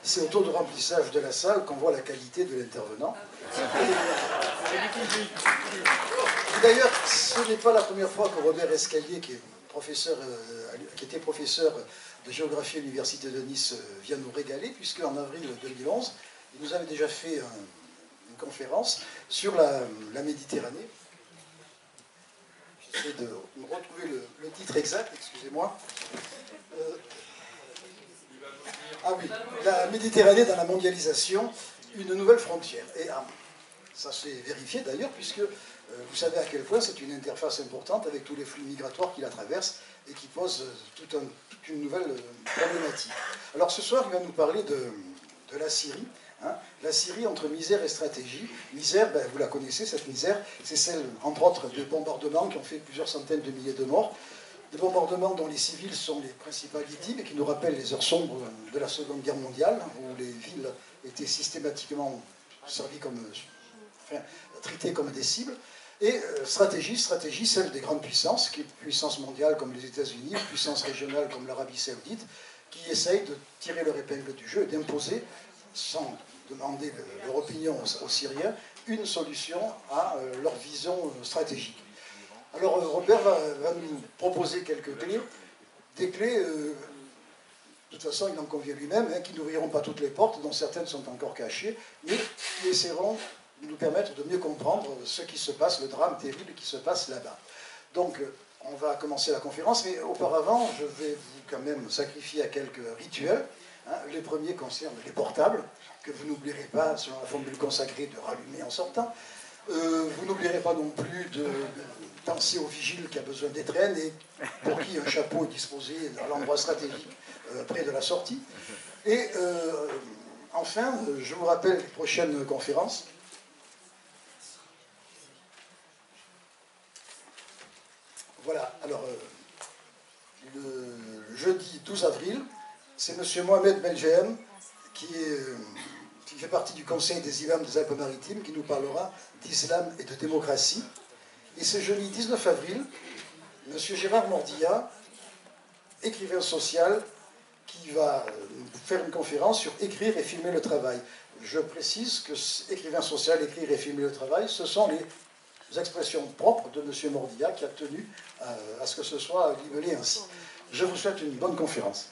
C'est au taux de remplissage de la salle qu'on voit la qualité de l'intervenant. D'ailleurs, ce n'est pas la première fois que Robert Escalier, qui était professeur de géographie à l'Université de Nice, vient nous régaler, puisque en avril 2011, il nous avait déjà fait une conférence sur la Méditerranée. J'essaie de retrouver le titre exact, excusez-moi. Ah oui, la Méditerranée dans la mondialisation, une nouvelle frontière. Et ça s'est vérifié d'ailleurs, puisque vous savez à quel point c'est une interface importante avec tous les flux migratoires qui la traversent et qui pose toute une nouvelle problématique. Alors ce soir, il va nous parler de la Syrie. Hein, la Syrie entre misère et stratégie. Misère, ben, vous la connaissez, cette misère, c'est celle, entre autres, de bombardements qui ont fait plusieurs centaines de milliers de morts. Des bombardements dont les civils sont les principales victimes et qui nous rappellent les heures sombres de la Seconde Guerre mondiale, où les villes étaient systématiquement servies comme, traitées comme des cibles. Et stratégie, celle des grandes puissances, qui est puissance mondiale comme les États-Unis, puissance régionale comme l'Arabie Saoudite, qui essayent de tirer leur épingle du jeu et d'imposer, sans demander leur opinion aux Syriens, une solution à leur vision stratégique. Alors Robert va nous proposer quelques clés, des clés, de toute façon il en convient lui-même, hein, qui n'ouvriront pas toutes les portes, dont certaines sont encore cachées, mais qui essaieront de nous permettre de mieux comprendre ce qui se passe, le drame terrible qui se passe là-bas. Donc on va commencer la conférence, mais auparavant je vais vous quand même sacrifier à quelques rituels. Hein. Les premiers concernent les portables, que vous n'oublierez pas, selon la formule consacrée, de rallumer en sortant. Vous n'oublierez pas non plus de penser au vigile qui a besoin d'étrennes et pour qui un chapeau est disposé à l'endroit stratégique près de la sortie. Et enfin, je vous rappelle les prochaines conférences. Voilà, alors le jeudi 12 avril, c'est M. Mohamed Belgem qui fait partie du Conseil des imams des Alpes-Maritimes, qui nous parlera d'islam et de démocratie. Et ce jeudi 19 avril, M. Gérard Mordilla, écrivain social, qui va faire une conférence sur écrire et filmer le travail. Je précise que écrivain social, écrire et filmer le travail, ce sont les expressions propres de M. Mordilla, qui a tenu à ce que ce soit libellé ainsi. Je vous souhaite une bonne conférence.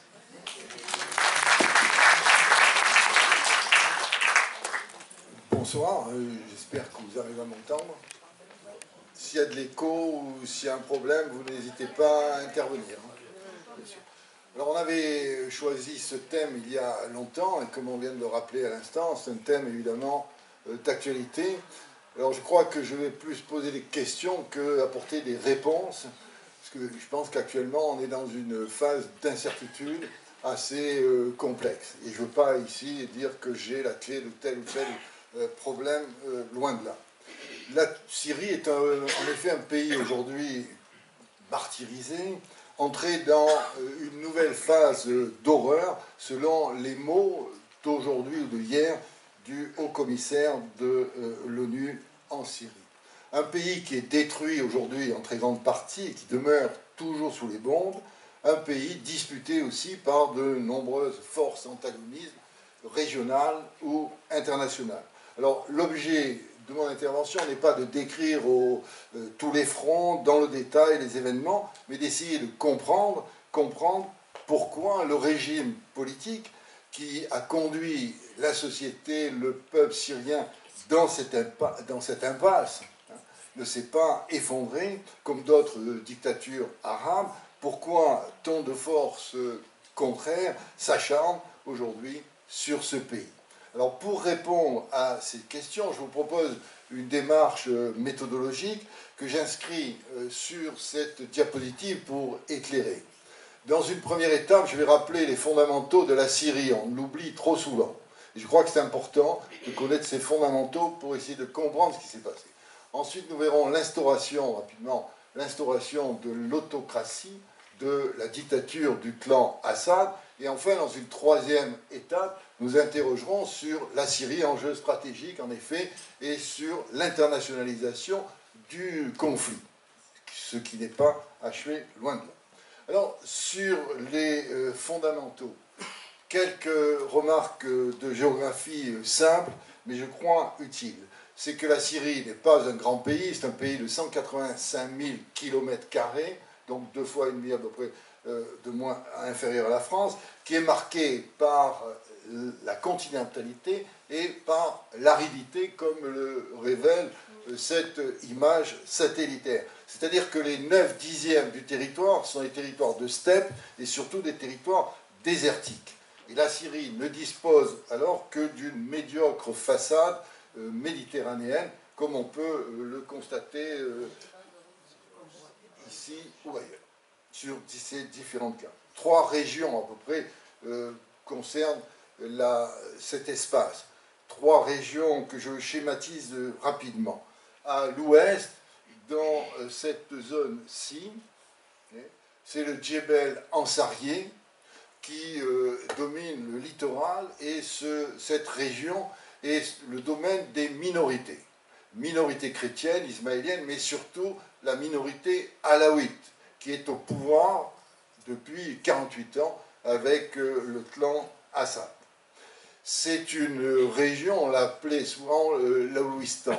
Bonsoir, j'espère que vous arrivez à m'entendre. S'il y a de l'écho ou s'il y a un problème, vous n'hésitez pas à intervenir. Alors on avait choisi ce thème il y a longtemps, et comme on vient de le rappeler à l'instant, c'est un thème évidemment d'actualité. Alors je crois que je vais plus poser des questions qu'apporter des réponses, parce que je pense qu'actuellement on est dans une phase d'incertitude assez complexe. Et je ne veux pas ici dire que j'ai la clé de tel ou tel problème, loin de là. La Syrie est en effet un pays aujourd'hui martyrisé, entré dans une nouvelle phase d'horreur, selon les mots d'aujourd'hui ou de hier du haut-commissaire de l'ONU en Syrie. Un pays qui est détruit aujourd'hui en très grande partie et qui demeure toujours sous les bombes, un pays disputé aussi par de nombreuses forces antagonistes régionales ou internationales. Alors l'objet de mon intervention n'est pas de décrire tous les fronts, dans le détail, les événements, mais d'essayer de comprendre pourquoi le régime politique qui a conduit la société, le peuple syrien dans cette impasse, ne s'est pas effondré comme d'autres dictatures arabes. Pourquoi tant de forces contraires s'acharnent aujourd'hui sur ce pays? Alors pour répondre à ces questions, je vous propose une démarche méthodologique que j'inscris sur cette diapositive pour éclairer. Dans une première étape, je vais rappeler les fondamentaux de la Syrie. On l'oublie trop souvent. Et je crois que c'est important de connaître ces fondamentaux pour essayer de comprendre ce qui s'est passé. Ensuite, nous verrons rapidement, l'instauration de l'autocratie, de la dictature du clan Assad. Et enfin, dans une troisième étape, nous interrogerons sur la Syrie, enjeu stratégique en effet, et sur l'internationalisation du conflit, ce qui n'est pas achevé loin de là. Alors, sur les fondamentaux, Quelques remarques de géographie simples, mais je crois utiles. C'est que la Syrie n'est pas un grand pays, c'est un pays de 185 000 km², donc 2 fois et demi à peu près de moins inférieur à la France, qui est marqué par la continentalité et par l'aridité, comme le révèle cette image satellitaire. C'est-à-dire que les 9/10 du territoire sont des territoires de steppe et surtout des territoires désertiques. Et la Syrie ne dispose alors que d'une médiocre façade méditerranéenne, comme on peut le constater ici ou ailleurs, sur ces différents cas. 3 régions à peu près concernent cet espace. 3 régions que je schématise rapidement. À l'ouest, dans cette zone-ci, c'est le Djebel Ansarié qui domine le littoral, et cette région est le domaine des minorités. Minorité chrétienne, ismaélienne, mais surtout la minorité alaouite, qui est au pouvoir depuis 48 ans avec le clan Assad. C'est une région, on l'appelait souvent l'Alouistan.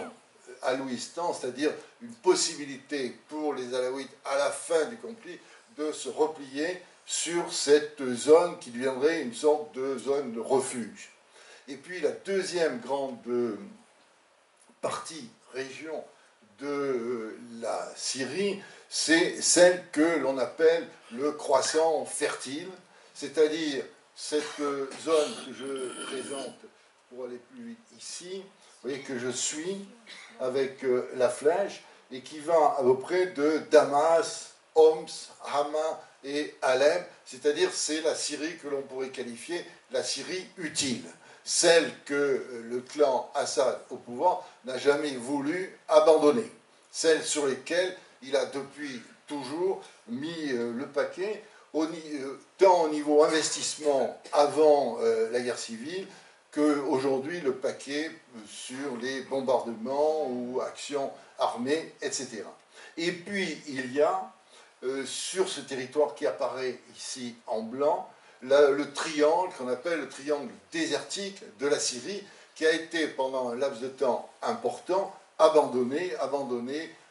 Alouistan, c'est-à-dire une possibilité pour les Alaouites à la fin du conflit de se replier sur cette zone qui deviendrait une sorte de zone de refuge. Et puis la deuxième grande partie, région de la Syrie, c'est celle que l'on appelle le croissant fertile, c'est-à-dire cette zone que je présente pour aller plus vite ici, vous voyez que je suis avec la flèche, et qui va à peu près de Damas, Homs, Hama et Alep, c'est-à-dire c'est la Syrie que l'on pourrait qualifier la Syrie utile, celle que le clan Assad au pouvoir n'a jamais voulu abandonner, celle sur laquelle il a depuis toujours mis le paquet, tant au niveau investissement avant la guerre civile, qu'aujourd'hui le paquet sur les bombardements ou actions armées, etc. Et puis il y a sur ce territoire qui apparaît ici en blanc, le triangle qu'on appelle le triangle désertique de la Syrie, qui a été pendant un laps de temps important abandonné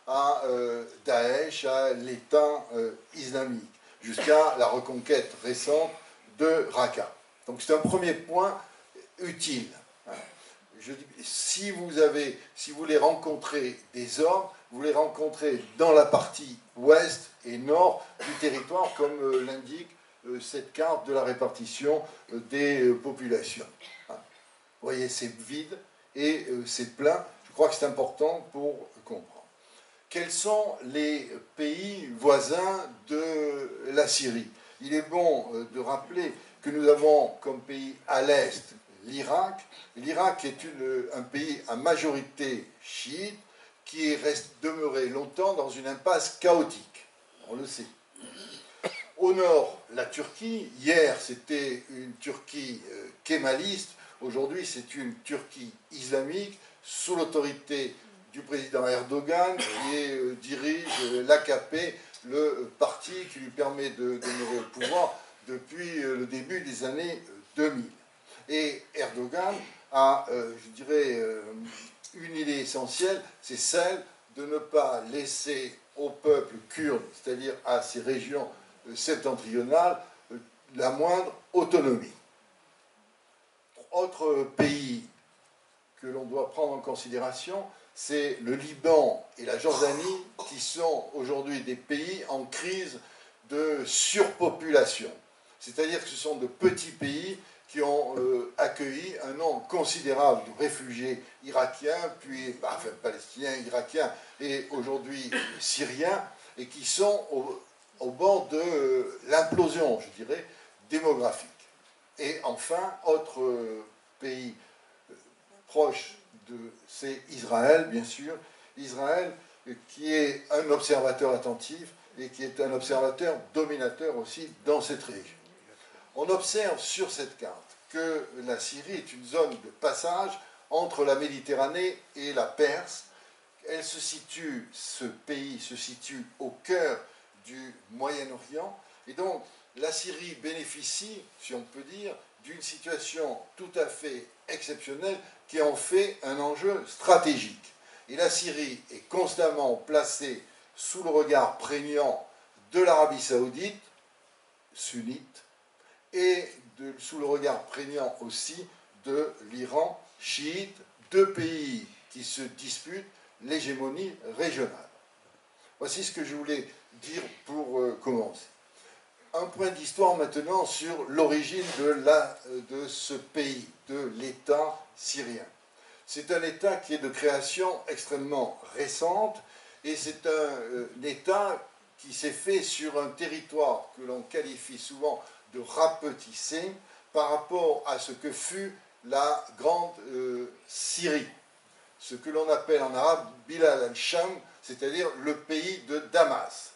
à Daesh, à l'État islamique, jusqu'à la reconquête récente de Raqqa. Donc c'est un premier point utile. Je dis, si vous voulez rencontrer des hommes, vous les rencontrez dans la partie ouest et nord du territoire, comme l'indique cette carte de la répartition des populations. Vous voyez, c'est vide et c'est plein. Je crois que c'est important pour comprendre. Quels sont les pays voisins de la Syrie? Il est bon de rappeler que nous avons comme pays à l'est l'Irak. L'Irak est un pays à majorité chiite qui reste demeuré longtemps dans une impasse chaotique. On le sait. Au nord, la Turquie. Hier, c'était une Turquie kémaliste. Aujourd'hui, c'est une Turquie islamique sous l'autorité du président Erdogan qui dirige l'AKP, le parti qui lui permet de demeurer au pouvoir depuis le début des années 2000. Et Erdogan a, je dirais, une idée essentielle, c'est celle de ne pas laisser au peuple kurde, c'est-à-dire à ces régions septentrionales, la moindre autonomie. Autre pays que l'on doit prendre en considération, c'est le Liban et la Jordanie, qui sont aujourd'hui des pays en crise de surpopulation. C'est-à-dire que ce sont de petits pays qui ont accueilli un nombre considérable de réfugiés irakiens, puis enfin, palestiniens, irakiens et aujourd'hui syriens, et qui sont au bord de l'implosion, je dirais, démographique. Et enfin, autre pays proche c'est Israël, bien sûr. Israël qui est un observateur attentif et qui est un observateur dominateur aussi dans cette région. On observe sur cette carte que la Syrie est une zone de passage entre la Méditerranée et la Perse. Ce pays se situe au cœur du Moyen-Orient, et donc la Syrie bénéficie, si on peut dire, d'une situation tout à fait exceptionnelle qui en fait un enjeu stratégique. Et la Syrie est constamment placée sous le regard prégnant de l'Arabie saoudite, sunnite, et sous le regard prégnant aussi de l'Iran, chiite, deux pays qui se disputent l'hégémonie régionale. Voici ce que je voulais dire pour commencer. Un point d'histoire maintenant sur l'origine de ce pays, de l'État syrien. C'est un État qui est de création extrêmement récente et c'est un État qui s'est fait sur un territoire que l'on qualifie souvent de rapetissé par rapport à ce que fut la grande Syrie, ce que l'on appelle en arabe Bilad al-Sham, c'est-à-dire le pays de Damas.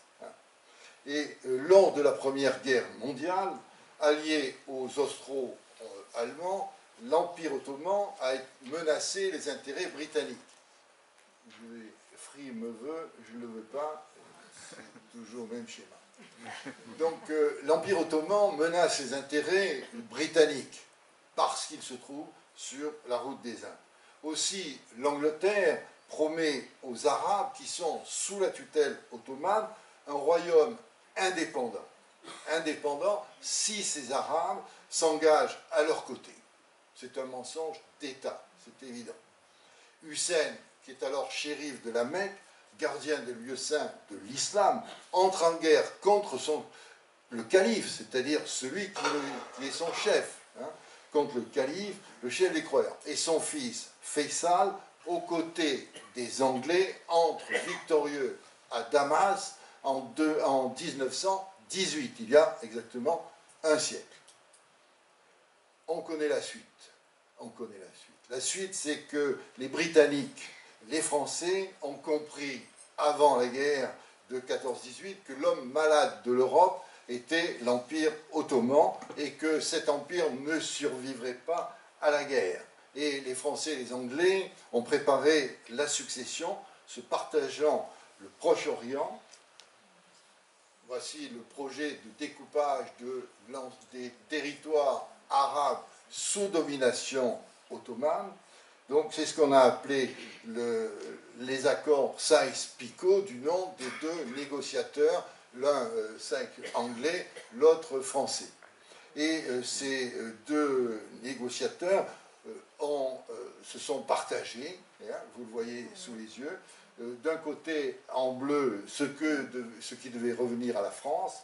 Et lors de la Première Guerre mondiale, allié aux Austro-Allemands, l'Empire ottoman a menacé les intérêts britanniques. Free me veut, je ne le veux pas, c'est toujours le même schéma. Donc l'Empire ottoman menace les intérêts britanniques parce qu'il se trouve sur la route des Indes. Aussi, l'Angleterre promet aux Arabes qui sont sous la tutelle ottomane un royaume indépendant. Indépendant si ces Arabes s'engagent à leur côté. C'est un mensonge d'État, c'est évident. Hussein, qui est alors shérif de la Mecque, gardien des lieux saints de l'islam, entre en guerre contre le calife, c'est-à-dire celui qui est son chef, contre le calife, le chef des croyants. Et son fils, Faisal, aux côtés des Anglais, entre victorieux à Damas en 1918, il y a exactement un siècle. On connaît la suite. On connaît la suite. La suite, c'est que les Britanniques, les Français ont compris avant la guerre de 14-18 que l'homme malade de l'Europe était l'Empire ottoman et que cet empire ne survivrait pas à la guerre. Et les Français et les Anglais ont préparé la succession, se partageant le Proche-Orient. Voici le projet de découpage des territoires arabes sous domination ottomane. Donc c'est ce qu'on a appelé les accords Sykes-Picot, du nom des deux négociateurs, l'un anglais, l'autre français. Et ces deux négociateurs se sont partagés, vous le voyez sous les yeux, d'un côté en bleu ce qui devait revenir à la France,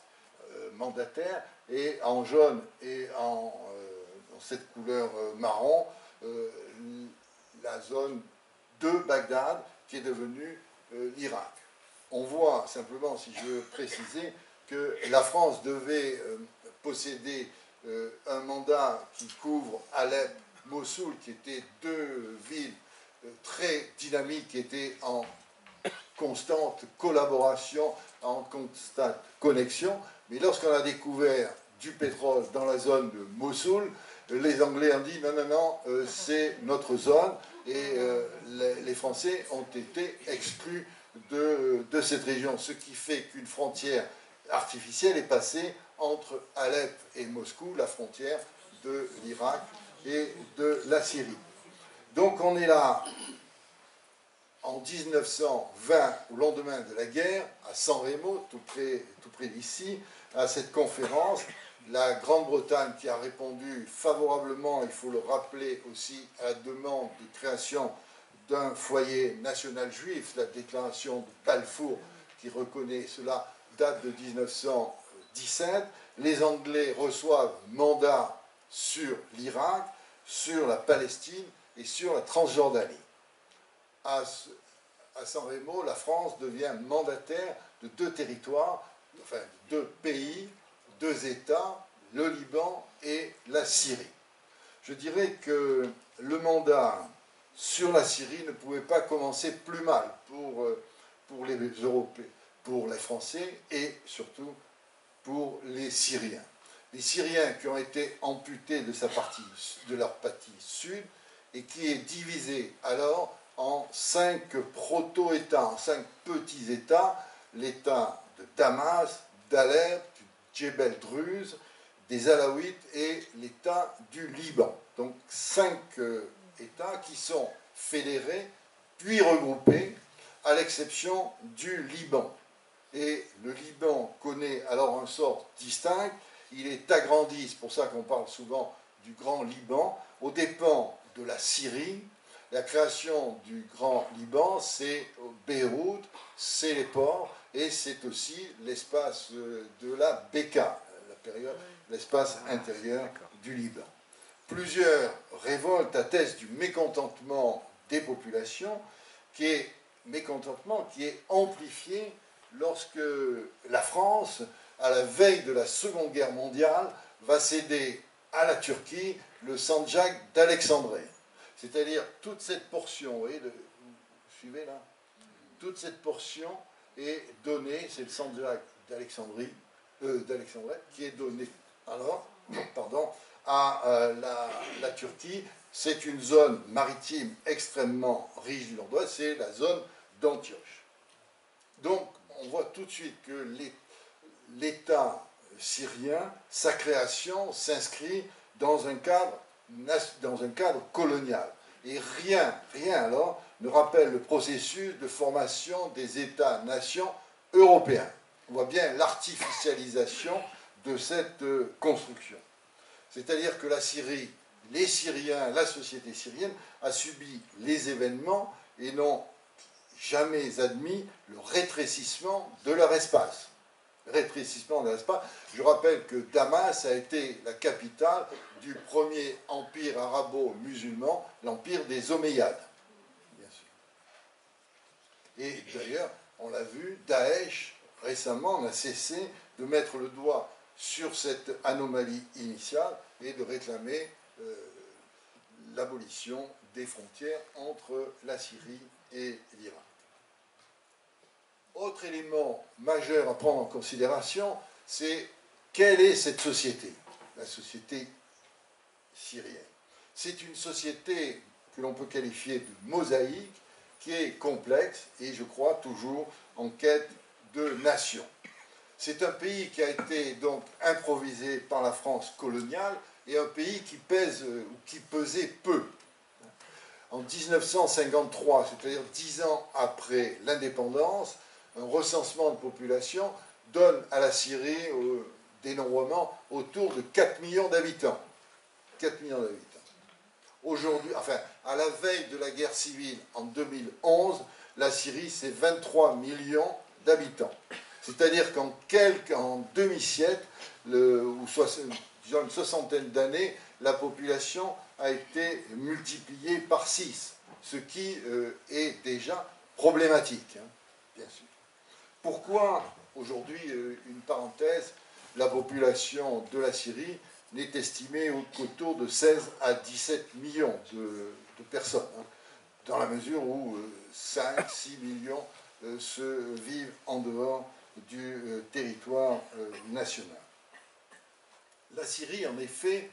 mandataire, et en jaune et dans cette couleur marron, la zone de Bagdad qui est devenue l'Irak. On voit simplement, si je veux préciser, que la France devait posséder un mandat qui couvre Alep, Mossoul, qui étaient deux villes très dynamiques, qui étaient en constante collaboration, en constante connexion. Mais lorsqu'on a découvert du pétrole dans la zone de Mossoul, les Anglais ont dit non, non, non, c'est notre zone, et les Français ont été exclus de cette région, ce qui fait qu'une frontière artificielle est passée entre Alep et Moscou, la frontière de l'Irak et de la Syrie. Donc on est là en 1920, au lendemain de la guerre, à San Remo, tout près d'ici, à cette conférence. La Grande-Bretagne qui a répondu favorablement, il faut le rappeler aussi, à la demande de création d'un foyer national juif, la déclaration de Balfour qui reconnaît cela date de 1917. Les Anglais reçoivent mandat sur l'Irak, sur la Palestine et sur la Transjordanie. À San Remo, la France devient mandataire de deux territoires, enfin deux pays, deux États, le Liban et la Syrie. Je dirais que le mandat sur la Syrie ne pouvait pas commencer plus mal pour les Européens, pour les Français et surtout pour les Syriens. Les Syriens qui ont été amputés de leur partie sud et qui est divisée alors en 5 proto-États, en 5 petits États, l'État de Damas, d'Alep, du Djebel Druze, des Alaouites et l'État du Liban. Donc 5 États qui sont fédérés, puis regroupés, à l'exception du Liban. Et le Liban connaît alors un sort distinct, il est agrandi, c'est pour ça qu'on parle souvent du Grand Liban, aux dépens de la Syrie. La création du Grand Liban, c'est Beyrouth, c'est les ports, et c'est aussi l'espace de la Beka, la période, l'espace intérieur du Liban. Plusieurs révoltes attestent du mécontentement des populations, mécontentement qui est amplifié lorsque la France, à la veille de la Seconde Guerre mondiale, va céder à la Turquie le Sancak d'Alexandrie. C'est-à-dire toute cette portion, vous voyez, vous suivez là? Toute cette portion est donnée, c'est le Sancak d'Alexandrie, qui est donné alors, à la Turquie. C'est une zone maritime extrêmement riche du nord-ouest, c'est la zone d'Antioche. Donc, on voit tout de suite que l'État syrien, sa création s'inscrit dans un cadre colonial. Et rien alors ne rappelle le processus de formation des États-nations européens. On voit bien l'artificialisation de cette construction. C'est-à-dire que la Syrie, les Syriens, la société syrienne a subi les événements et n'ont jamais admis le rétrécissement de leur espace. Je rappelle que Damas a été la capitale du premier empire arabo-musulman, l'empire des Omeyyades. Bien sûr. Et d'ailleurs, on l'a vu, Daesh, récemment, n'a cessé de mettre le doigt sur cette anomalie initiale et de réclamer l'abolition des frontières entre la Syrie et l'Irak. Autre élément majeur à prendre en considération, c'est quelle est cette société, la société syrienne. C'est une société que l'on peut qualifier de mosaïque, qui est complexe et, je crois, toujours en quête de nation. C'est un pays qui a été donc improvisé par la France coloniale et un pays qui pèse ou qui pesait peu. En 1953, c'est-à-dire 10 ans après l'indépendance, un recensement de population donne à la Syrie dénombrement autour de 4 millions d'habitants. 4 millions d'habitants. Aujourd'hui, enfin, à la veille de la guerre civile en 2011, la Syrie, c'est 23 millions d'habitants. C'est-à-dire qu'en demi-siècle, ou disons une soixantaine d'années, la population a été multipliée par 6, ce qui est déjà problématique, hein, bien sûr. Pourquoi, aujourd'hui, une parenthèse, la population de la Syrie n'est estimée qu'autour de 16 à 17 millions de personnes, hein, dans la mesure où 5-6 millions se vivent en dehors du territoire national. La Syrie, en effet,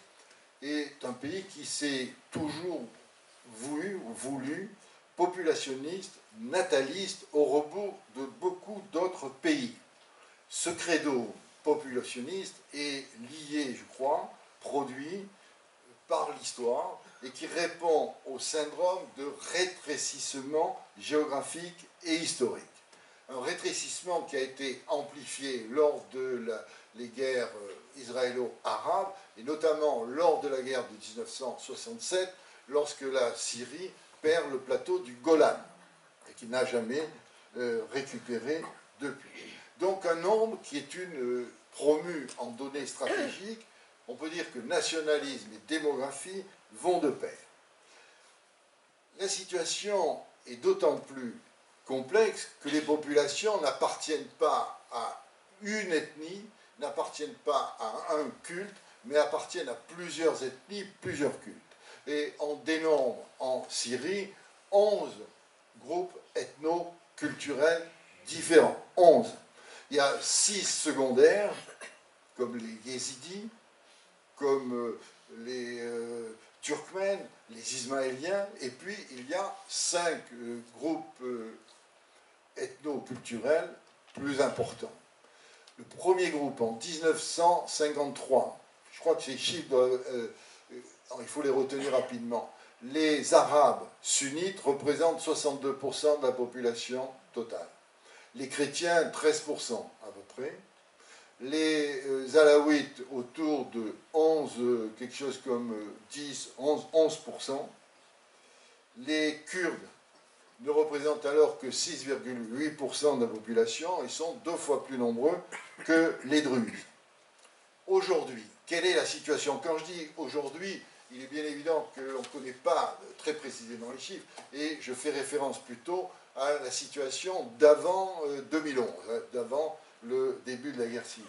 est un pays qui s'est toujours voulu populationniste, nataliste, au rebours de beaucoup d'autres pays. Ce credo populationniste est lié, je crois, produit par l'histoire et qui répond au syndrome de rétrécissement géographique et historique. Un rétrécissement qui a été amplifié lors les guerres israélo-arabes, et notamment lors de la guerre de 1967, lorsque la Syrie perd le plateau du Golan, et qui n'a jamais récupéré depuis. Donc un nombre qui est promu en données stratégiques. On peut dire que nationalisme et démographie vont de pair. La situation est d'autant plus complexe que les populations n'appartiennent pas à une ethnie, n'appartiennent pas à un culte, mais appartiennent à plusieurs ethnies, plusieurs cultes. Et on dénombre en Syrie 11 groupes ethno-culturels différents. 11. Il y a 6 secondaires, comme les Yézidis, comme les Turkmènes, les Ismaéliens, et puis il y a 5 groupes ethno-culturels plus importants. Le premier groupe, en 1953, je crois que ces chiffres il faut les retenir rapidement. Les Arabes sunnites représentent 62% de la population totale. Les chrétiens, 13% à peu près. Les alaouites, autour de 11, quelque chose comme 10, 11%. Les Kurdes ne représentent alors que 6,8% de la population et sont 2 fois plus nombreux que les druides. Aujourd'hui, quelle est la situation? Quand je dis aujourd'hui, il est bien évident qu'on ne connaît pas très précisément les chiffres, et je fais référence plutôt à la situation d'avant 2011, d'avant le début de la guerre civile.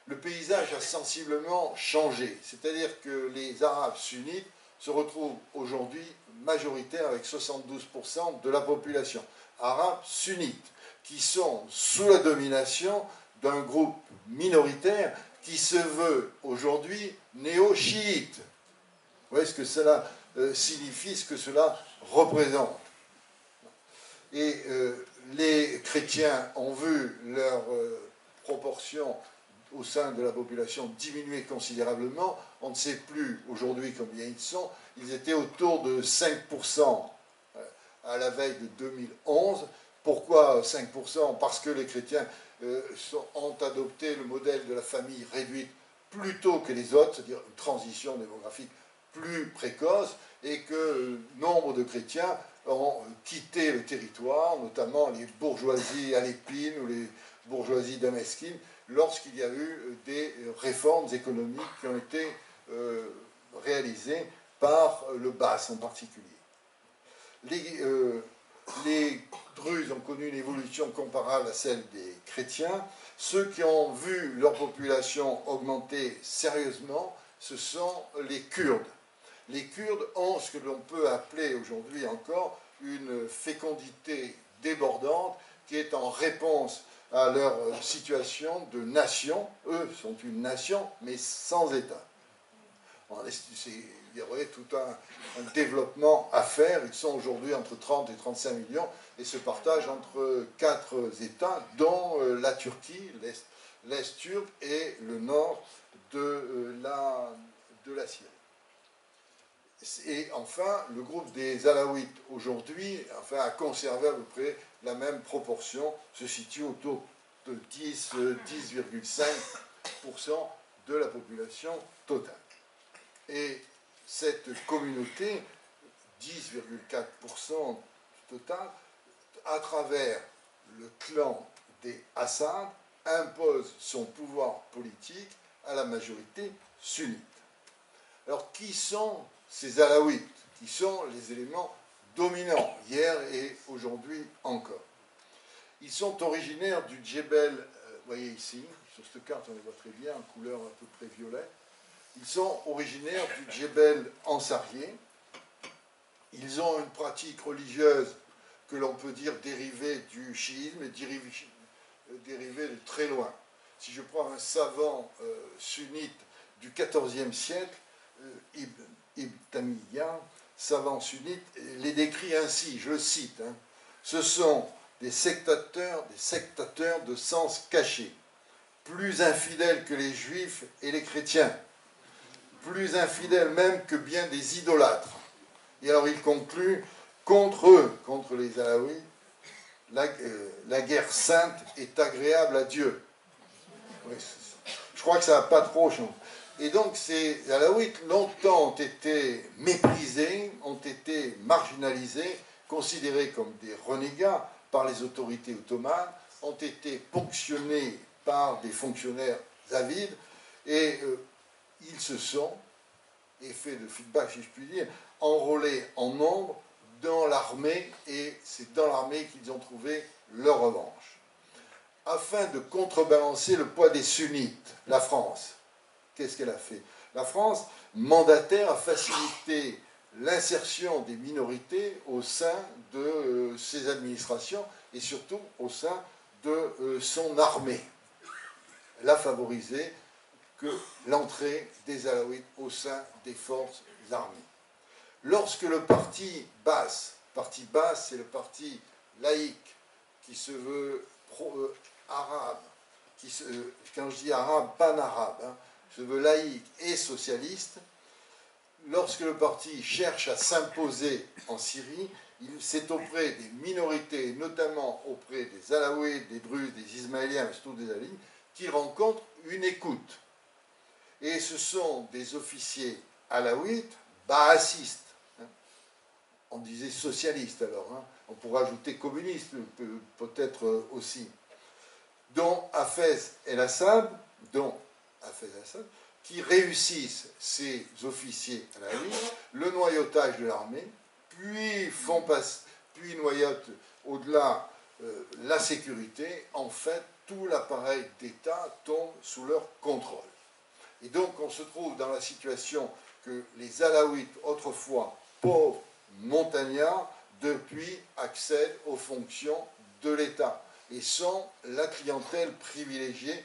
Le paysage a sensiblement changé, c'est-à-dire que les Arabes sunnites se retrouvent aujourd'hui majoritaires avec 72% de la population. Arabes sunnites, qui sont sous la domination d'un groupe minoritaire qui se veut aujourd'hui néo-chiite. Vous voyez ce que cela signifie, ce que cela représente. Et les chrétiens ont vu leur proportion au sein de la population diminuer considérablement. On ne sait plus aujourd'hui combien ils sont. Ils étaient autour de 5% à la veille de 2011. Pourquoi 5%? Parce que les chrétiens ont adopté le modèle de la famille réduite plus tôt que les autres, c'est-à-dire une transition démographique plus précoce, et que nombre de chrétiens ont quitté le territoire, notamment les bourgeoisies alépines ou les bourgeoisies damesquines, lorsqu'il y a eu des réformes économiques qui ont été réalisées par le Bas en particulier. Les Druzes ont connu une évolution comparable à celle des chrétiens. Ceux qui ont vu leur population augmenter sérieusement, ce sont les Kurdes. Les Kurdes ont ce que l'on peut appeler aujourd'hui encore une fécondité débordante qui est en réponse à leur situation de nation. Eux sont une nation, mais sans État. Il y aurait tout un développement à faire. Ils sont aujourd'hui entre 30 et 35 millions et se partagent entre 4 États, dont la Turquie, l'Est turc et le nord de la Syrie. Et enfin, le groupe des Alaouites aujourd'hui a conservé à peu près la même proportion, se situe autour de 10,5% de la population totale. Et cette communauté, 10,4% total, à travers le clan des Assad, impose son pouvoir politique à la majorité sunnite. Alors, qui sont ces Alaouites? Qui sont les éléments dominants, hier et aujourd'hui encore? Ils sont originaires du Djebel, vous voyez ici, sur cette carte on les voit très bien, en couleur à peu près violet. Ils sont originaires du Djebel Ansarié. Ils ont une pratique religieuse que l'on peut dire dérivée du chiisme et dérivée de très loin. Si je prends un savant sunnite du XIVe siècle, Ibn Taymiyyah, savant sunnite, les décrit ainsi, je le cite, ce sont des sectateurs de sens caché, plus infidèles que les juifs et les chrétiens, plus infidèles même que bien des idolâtres. Et alors il conclut, contre eux, contre les Alaouites, la guerre sainte est agréable à Dieu. Oui, je crois que ça n'a pas trop changé. Et donc ces Alaouites, longtemps, ont été méprisés, ont été marginalisés, considérés comme des renégats par les autorités ottomanes, ont été ponctionnés par des fonctionnaires avides, et ils se sont, effet de feedback si je puis dire, enrôlés en nombre dans l'armée, et c'est dans l'armée qu'ils ont trouvé leur revanche. Afin de contrebalancer le poids des sunnites, la France, qu'est-ce qu'elle a fait? La France, mandataire, a facilité l'insertion des minorités au sein de ses administrations et surtout au sein de son armée. Elle a favorisé l'entrée des Alaouites au sein des forces armées. Lorsque le parti Baas, c'est le parti laïque qui se veut arabe, quand je dis arabe, pan-arabe, se veut laïque et socialiste. Lorsque le parti cherche à s'imposer en Syrie, c'est auprès des minorités, notamment auprès des Alaouites, des Druzes, des Ismaéliens, mais surtout des Alawis, qu'il rencontre une écoute. Et ce sont des officiers alaouites, baassistes, hein. On disait socialistes alors, hein. On pourrait ajouter communistes peut-être aussi, dont Hafez el-Assad, qui réussissent ces officiers alaouites, le noyautage de l'armée, puis noyautent au-delà la sécurité. En fait, tout l'appareil d'État tombe sous leur contrôle. Et donc, on se trouve dans la situation que les Alaouites, autrefois pauvres montagnards, depuis accèdent aux fonctions de l'État et sont la clientèle privilégiée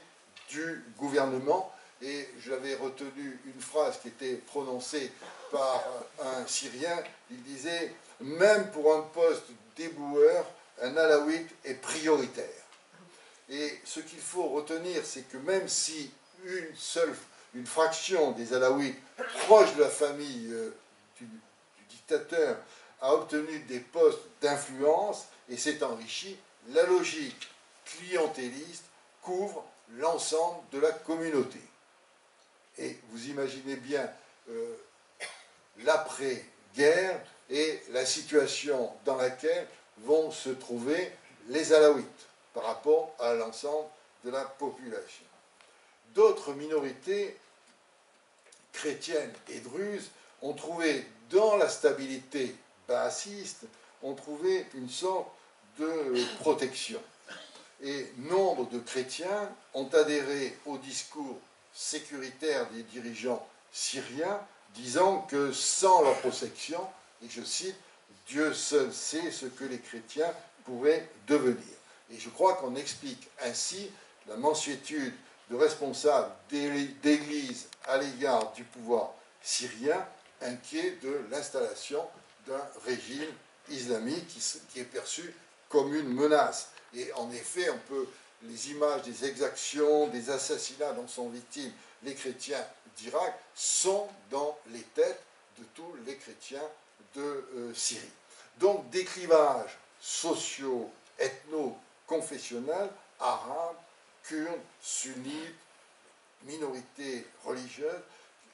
du gouvernement. Et j'avais retenu une phrase qui était prononcée par un Syrien. Il disait « Même pour un poste d'éboueur, un Alaouite est prioritaire ». Et ce qu'il faut retenir, c'est que même si une fraction des Alaouites proche de la famille du dictateur a obtenu des postes d'influence et s'est enrichi, la logique clientéliste couvre l'ensemble de la communauté. Et vous imaginez bien l'après-guerre et la situation dans laquelle vont se trouver les Alaouites par rapport à l'ensemble de la population. D'autres minorités chrétiennes et druzes ont trouvé dans la stabilité baassiste, ont trouvé une sorte de protection. Et nombre de chrétiens ont adhéré au discours sécuritaire des dirigeants syriens, disant que sans leur protection, et je cite, Dieu seul sait ce que les chrétiens pourraient devenir. Et je crois qu'on explique ainsi la mansuétude de responsables d'église à l'égard du pouvoir syrien, inquiet de l'installation d'un régime islamique qui est perçu comme une menace. Et en effet, les images des exactions, des assassinats dont sont victimes les chrétiens d'Irak sont dans les têtes de tous les chrétiens de Syrie. Donc des clivages sociaux, ethno-confessionnels, arabes, kurdes, sunnites, minorités religieuses,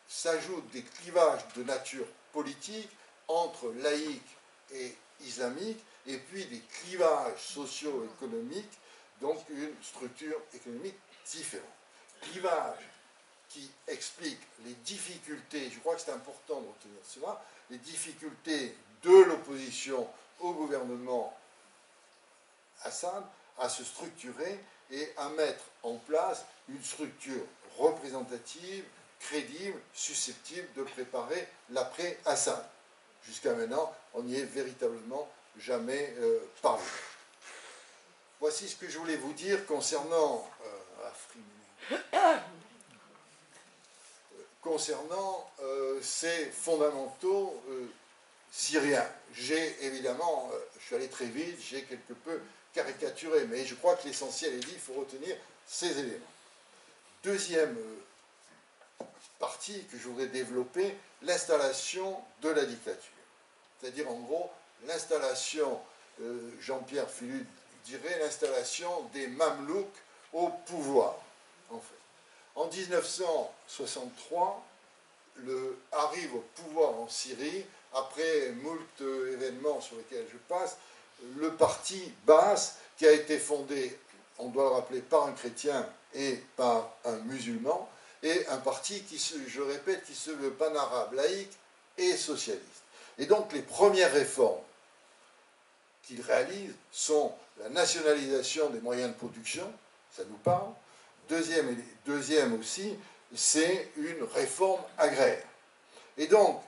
s'ajoutent des clivages de nature politique entre laïcs et islamiques, et puis des clivages socio-économiques, donc une structure économique différente. Clivage qui explique les difficultés, je crois que c'est important de retenir cela, les difficultés de l'opposition au gouvernement Assad à se structurer et à mettre en place une structure représentative, crédible, susceptible de préparer l'après-Assad. Jusqu'à maintenant, on n'y est véritablement jamais parlé. Voici ce que je voulais vous dire concernant ces fondamentaux syriens. J'ai évidemment, je suis allé très vite, j'ai quelque peu caricaturé, mais je crois que l'essentiel est dit, il faut retenir ces éléments. Deuxième partie que je voudrais développer, l'installation de la dictature. C'est-à-dire, en gros, l'installation, Jean-Pierre Philud dirait, l'installation des Mamelouks au pouvoir, en fait. En 1963, arrive au pouvoir en Syrie, après moult événements sur lesquels je passe, le parti Baas, qui a été fondé, on doit le rappeler, par un chrétien et par un musulman, et un parti qui, je répète, qui se veut pan-arabe, laïque et socialiste. Et donc les premières réformes qu'il réalise sont la nationalisation des moyens de production, ça nous parle. Deuxième aussi, c'est une réforme agraire. Et donc,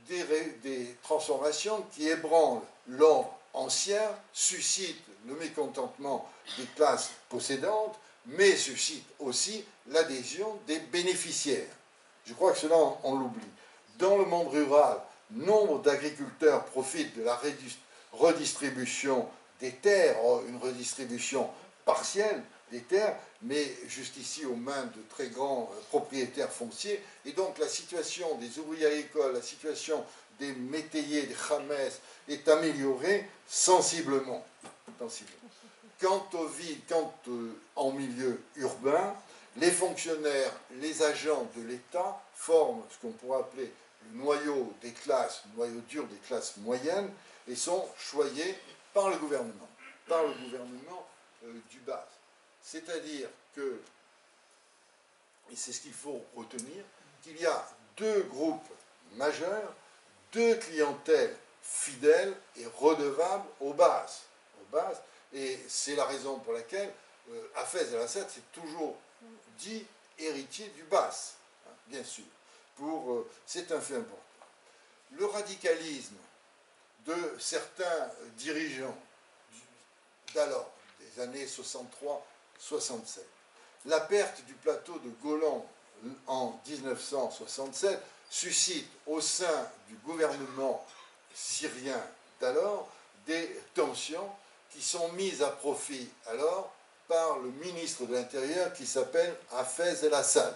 des transformations qui ébranlent l'ordre ancien, suscitent le mécontentement des classes possédantes, mais suscitent aussi l'adhésion des bénéficiaires. Je crois que cela, on l'oublie. Dans le monde rural, nombre d'agriculteurs profitent de la redistribution des terres, une redistribution partielle, des terres, mais jusqu'ici aux mains de très grands propriétaires fonciers. Et donc la situation des ouvriers agricoles, la situation des métayers, des khamès, est améliorée sensiblement. Quant aux villes, en milieu urbain, les fonctionnaires, les agents de l'État forment ce qu'on pourrait appeler le noyau des classes, le noyau dur des classes moyennes, et sont choyés par le gouvernement du bas. C'est-à-dire que, et c'est ce qu'il faut retenir, qu'il y a deux groupes majeurs, deux clientèles fidèles et redevables aux bases. Et c'est la raison pour laquelle Hafez el-Assad s'est toujours dit héritier du Bas, hein, bien sûr. C'est un fait important. Le radicalisme de certains dirigeants d'alors, des années 63-67, la perte du plateau de Golan en 1967 suscite au sein du gouvernement syrien d'alors des tensions qui sont mises à profit alors par le ministre de l'Intérieur qui s'appelle Hafez el-Assad,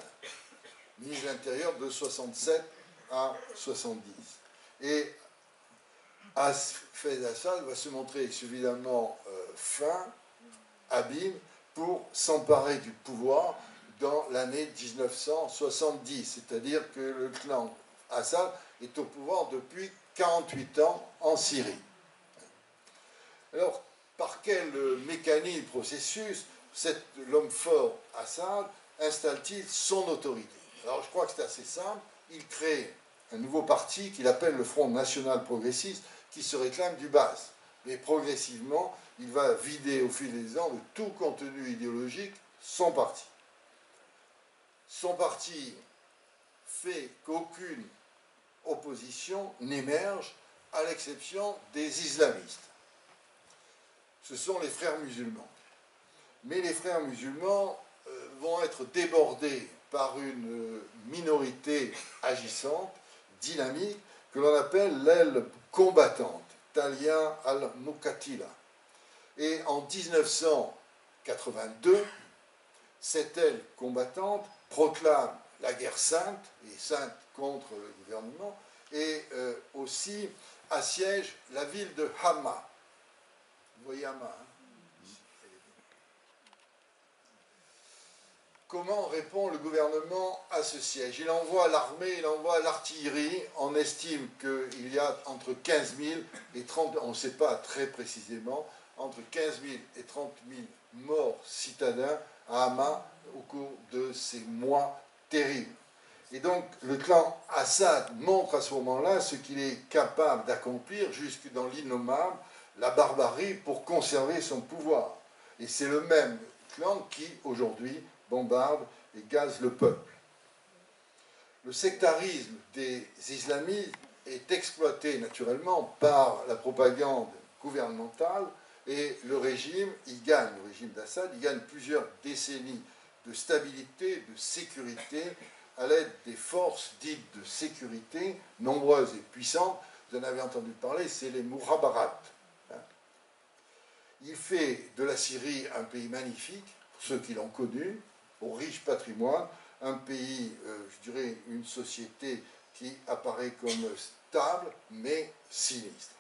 ministre de l'Intérieur de 67 à 70. Et Hafez el-Assad va se montrer suffisamment fin, habile, pour s'emparer du pouvoir dans l'année 1970, c'est-à-dire que le clan Assad est au pouvoir depuis 48 ans en Syrie. Alors, par quel mécanisme, processus, l'homme fort Assad installe-t-il son autorité? Alors, je crois que c'est assez simple. Il crée un nouveau parti qu'il appelle le Front National Progressiste, qui se réclame du Bas. Mais progressivement, il va vider au fil des ans de tout contenu idéologique son parti. Son parti fait qu'aucune opposition n'émerge, à l'exception des islamistes. Ce sont les frères musulmans. Mais les frères musulmans vont être débordés par une minorité agissante, dynamique, que l'on appelle l'aile combattante, Talia al-Muqatila. Et en 1982, cette aile combattante proclame la guerre sainte, et sainte contre le gouvernement, et aussi assiège la ville de Hama. Vous voyez Hama, hein? Comment répond le gouvernement à ce siège? Il envoie l'armée, il envoie l'artillerie. On estime qu'il y a entre 15 000 et 30 000, on ne sait pas très précisément, entre 15 000 et 30 000 morts citadins à Hama au cours de ces mois terribles. Et donc le clan Assad montre à ce moment-là ce qu'il est capable d'accomplir jusque dans l'innommable, la barbarie, pour conserver son pouvoir. Et c'est le même clan qui, aujourd'hui, bombarde et gaze le peuple. Le sectarisme des islamistes est exploité naturellement par la propagande gouvernementale et le régime d'Assad, il gagne plusieurs décennies de stabilité, de sécurité à l'aide des forces dites de sécurité, nombreuses et puissantes. Vous en avez entendu parler, c'est les Mukhabarat. Il fait de la Syrie un pays magnifique, pour ceux qui l'ont connu, au riche patrimoine, un pays, je dirais, une société qui apparaît comme stable, mais sinistre.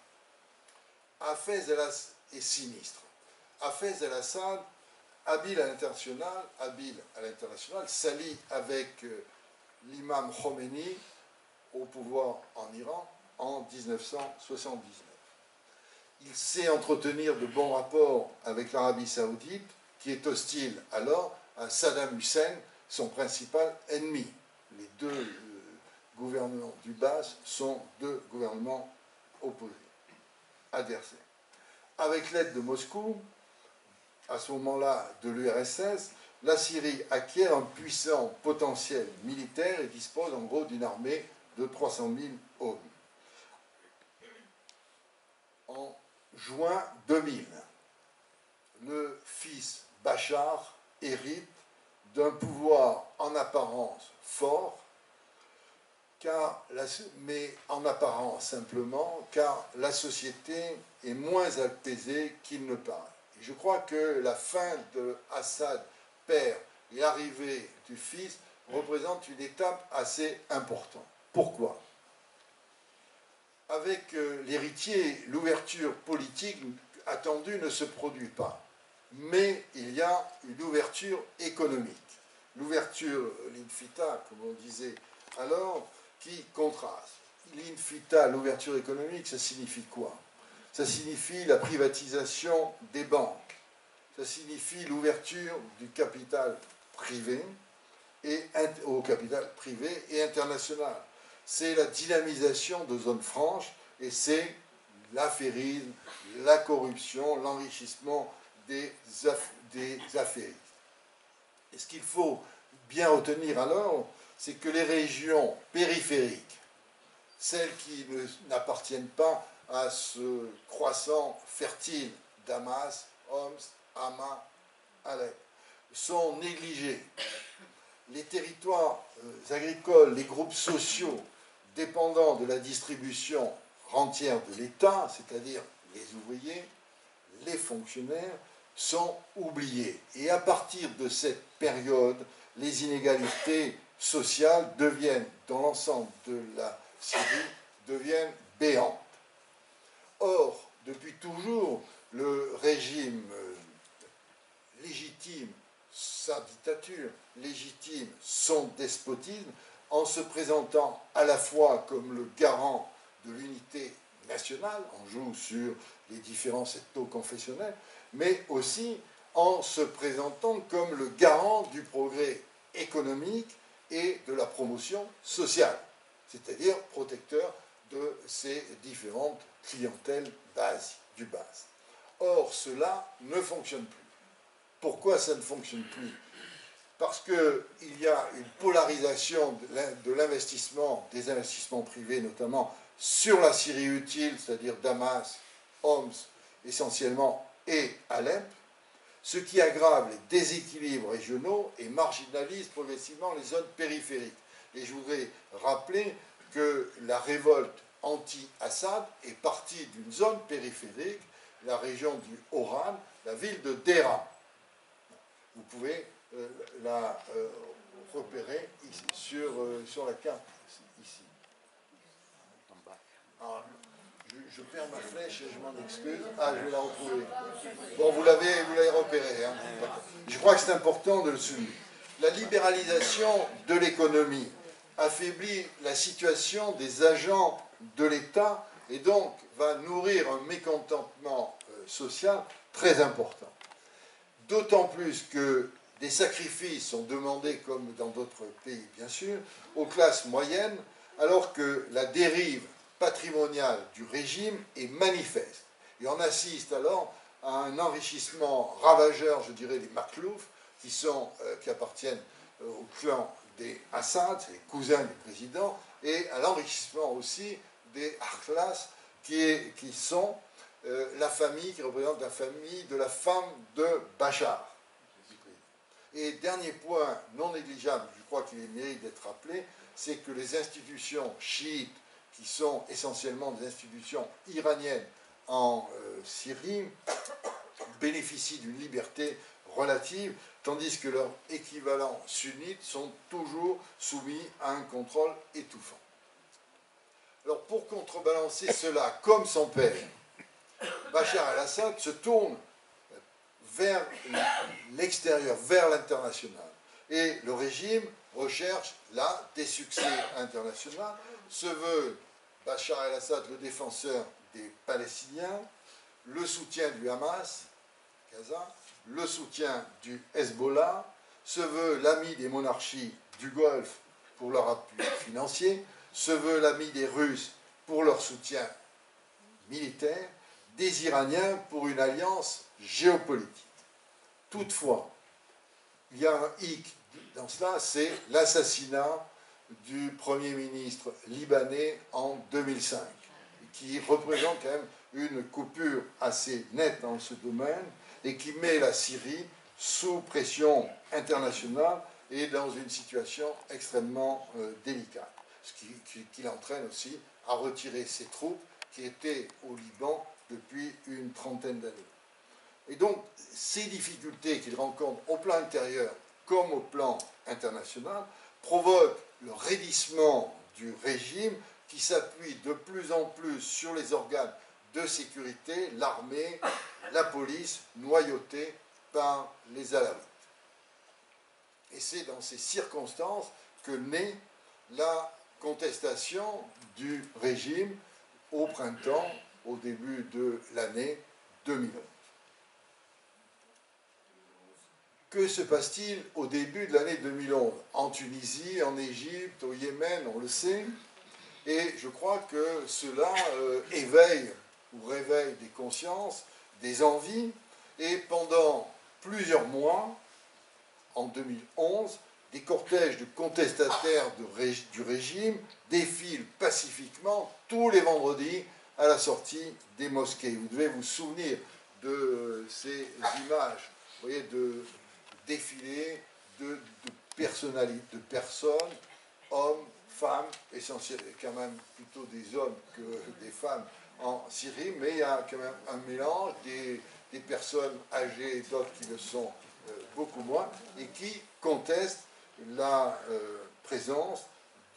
Hafez el-Assad est sinistre. Hafez el-Assad, habile à l'international, s'allie avec l'imam Khomeini au pouvoir en Iran en 1979. Il sait entretenir de bons rapports avec l'Arabie saoudite, qui est hostile alors à Saddam Hussein, son principal ennemi. Les deux gouvernements du Bas sont deux gouvernements opposés, adversaires. Avec l'aide de Moscou, à ce moment-là de l'URSS, la Syrie acquiert un puissant potentiel militaire et dispose en gros d'une armée de 300 000 hommes. En juin 2000, le fils Bachar hérite d'un pouvoir en apparence fort, mais en apparence simplement, car la société est moins apaisée qu'il ne paraît. Et je crois que la fin de Assad père et l'arrivée du fils représente une étape assez importante. Pourquoi? Avec l'héritier, l'ouverture politique attendue ne se produit pas. Mais il y a une ouverture économique. L'ouverture l'infita, comme on disait alors, qui contraste. L'infita, l'ouverture économique, ça signifie quoi? Ça signifie la privatisation des banques. Ça signifie l'ouverture du capital privé au capital privé et international. C'est la dynamisation de zones franches et c'est l'affairisme, la corruption, l'enrichissement des affairistes. Et ce qu'il faut bien retenir alors, c'est que les régions périphériques, celles qui n'appartiennent pas à ce croissant fertile Damas, Homs, Hama, Alep, sont négligées. Les territoires agricoles, les groupes sociaux dépendant de la distribution rentière de l'État, c'est-à-dire les ouvriers, les fonctionnaires, sont oubliés. Et à partir de cette période, les inégalités sociales deviennent, dans l'ensemble de la Syrie, deviennent béantes. Or, depuis toujours, le régime légitime, sa dictature légitime, son despotisme, en se présentant à la fois comme le garant de l'unité nationale, on joue sur les différences ethno-confessionnelles, mais aussi en se présentant comme le garant du progrès économique et de la promotion sociale, c'est-à-dire protecteur de ces différentes clientèles du base. Or, cela ne fonctionne plus. Pourquoi ça ne fonctionne plus? Parce qu'il y a une polarisation de l'investissement, des investissements privés notamment, sur la Syrie utile, c'est-à-dire Damas, Homs essentiellement, et Alep, ce qui aggrave les déséquilibres régionaux et marginalise progressivement les zones périphériques. Et je voudrais rappeler que la révolte anti-Assad est partie d'une zone périphérique, la région du Oran, la ville de Dera. Vous pouvez la repérer ici, sur la carte, ici. Ah, je perds ma flèche et je m'en excuse. Ah, je vais la retrouver. Bon, vous l'avez repéré. Hein. Je crois que c'est important de le souligner. La libéralisation de l'économie affaiblit la situation des agents de l'État et donc va nourrir un mécontentement social très important. D'autant plus que des sacrifices sont demandés, comme dans d'autres pays bien sûr, aux classes moyennes, alors que la dérive patrimoniale du régime est manifeste. Et on assiste alors à un enrichissement ravageur, je dirais, des Maklouf, qui appartiennent au clan des Assad, c'est les cousins du président, et à l'enrichissement aussi des Akhlas, qui sont la famille, qui représente la famille de la femme de Bachar. Et dernier point non négligeable, je crois qu'il mérite d'être rappelé, c'est que les institutions chiites, qui sont essentiellement des institutions iraniennes en Syrie, bénéficient d'une liberté relative, tandis que leurs équivalents sunnites sont toujours soumis à un contrôle étouffant. Alors pour contrebalancer cela, comme son père, Bachar el-Assad se tourne vers l'extérieur, vers l'international. Et le régime recherche là des succès internationaux, se veut Bachar el-Assad le défenseur des Palestiniens, le soutien du Hamas, Gaza, le soutien du Hezbollah, se veut l'ami des monarchies du Golfe pour leur appui financier, se veut l'ami des Russes pour leur soutien militaire, des Iraniens pour une alliance géopolitique. Toutefois, il y a un hic dans cela, c'est l'assassinat du Premier ministre libanais en 2005, qui représente quand même une coupure assez nette dans ce domaine et qui met la Syrie sous pression internationale et dans une situation extrêmement délicate, ce qui l'entraîne aussi à retirer ses troupes qui étaient au Liban depuis une trentaine d'années. Et donc, ces difficultés qu'il rencontre au plan intérieur comme au plan international provoquent le raidissement du régime qui s'appuie de plus en plus sur les organes de sécurité, l'armée, la police, noyautée par les Alaouites. Et c'est dans ces circonstances que naît la contestation du régime au printemps, au début de l'année 2011. Que se passe-t-il au début de l'année 2011 en Tunisie, en Égypte, au Yémen, on le sait, et je crois que cela éveille ou réveille des consciences, des envies, et pendant plusieurs mois, en 2011, des cortèges de contestataires du régime défilent pacifiquement tous les vendredis à la sortie des mosquées. Vous devez vous souvenir de ces images, vous voyez, de défilés de personnalités, de personnes, hommes, femmes, essentiellement quand même plutôt des hommes que des femmes en Syrie, mais il y a quand même un mélange des personnes âgées et d'autres qui le sont beaucoup moins, et qui contestent la présence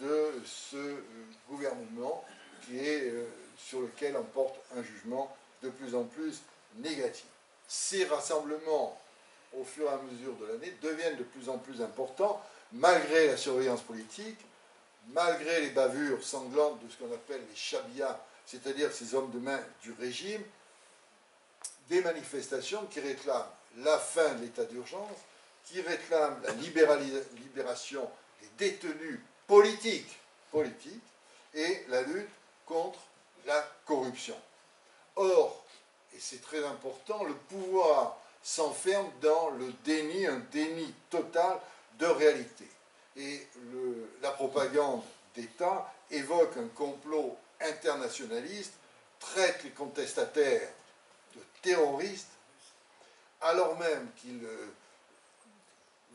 de ce gouvernement qui est, sur lequel on porte un jugement de plus en plus négatif. Ces rassemblements, au fur et à mesure de l'année, deviennent de plus en plus importants, malgré la surveillance politique, malgré les bavures sanglantes de ce qu'on appelle les chabias, c'est-à-dire ces hommes de main du régime, des manifestations qui réclament la fin de l'état d'urgence, qui réclament la libération des détenus politiques et la lutte contre la corruption. Or, et c'est très important, le pouvoir s'enferme dans le déni, un déni total de réalité. Et la propagande d'État évoque un complot internationaliste, traite les contestataires de terroristes, alors même qu'il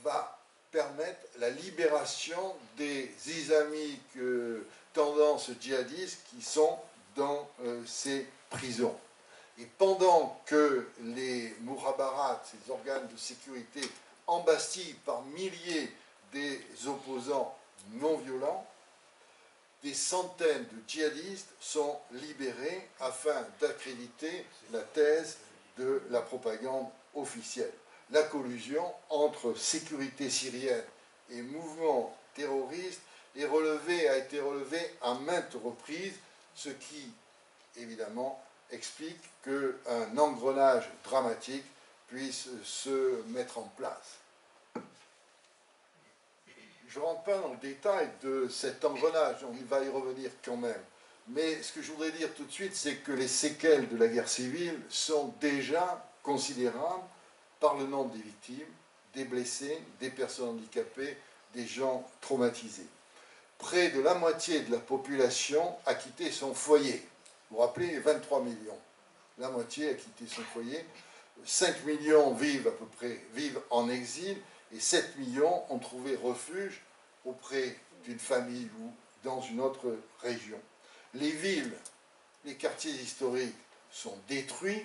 va permettre la libération des islamiques tendances djihadistes qui sont dans ces prisons. Et pendant que les Mukhabarat, ces organes de sécurité, embastillent par milliers des opposants non violents, des centaines de djihadistes sont libérés afin d'accréditer la thèse de la propagande officielle. La collusion entre sécurité syrienne et mouvements terroristes a été relevée à maintes reprises, ce qui, évidemment, explique qu'un engrenage dramatique puisse se mettre en place. Je ne rentre pas dans le détail de cet engrenage, on va y revenir quand même. Mais ce que je voudrais dire tout de suite, c'est que les séquelles de la guerre civile sont déjà considérables par le nombre des victimes, des blessés, des personnes handicapées, des gens traumatisés. Près de la moitié de la population a quitté son foyer. Vous vous rappelez, 23 millions. La moitié a quitté son foyer. 5 millions vivent à peu près en exil et 7 millions ont trouvé refuge auprès d'une famille ou dans une autre région. Les villes, les quartiers historiques sont détruits,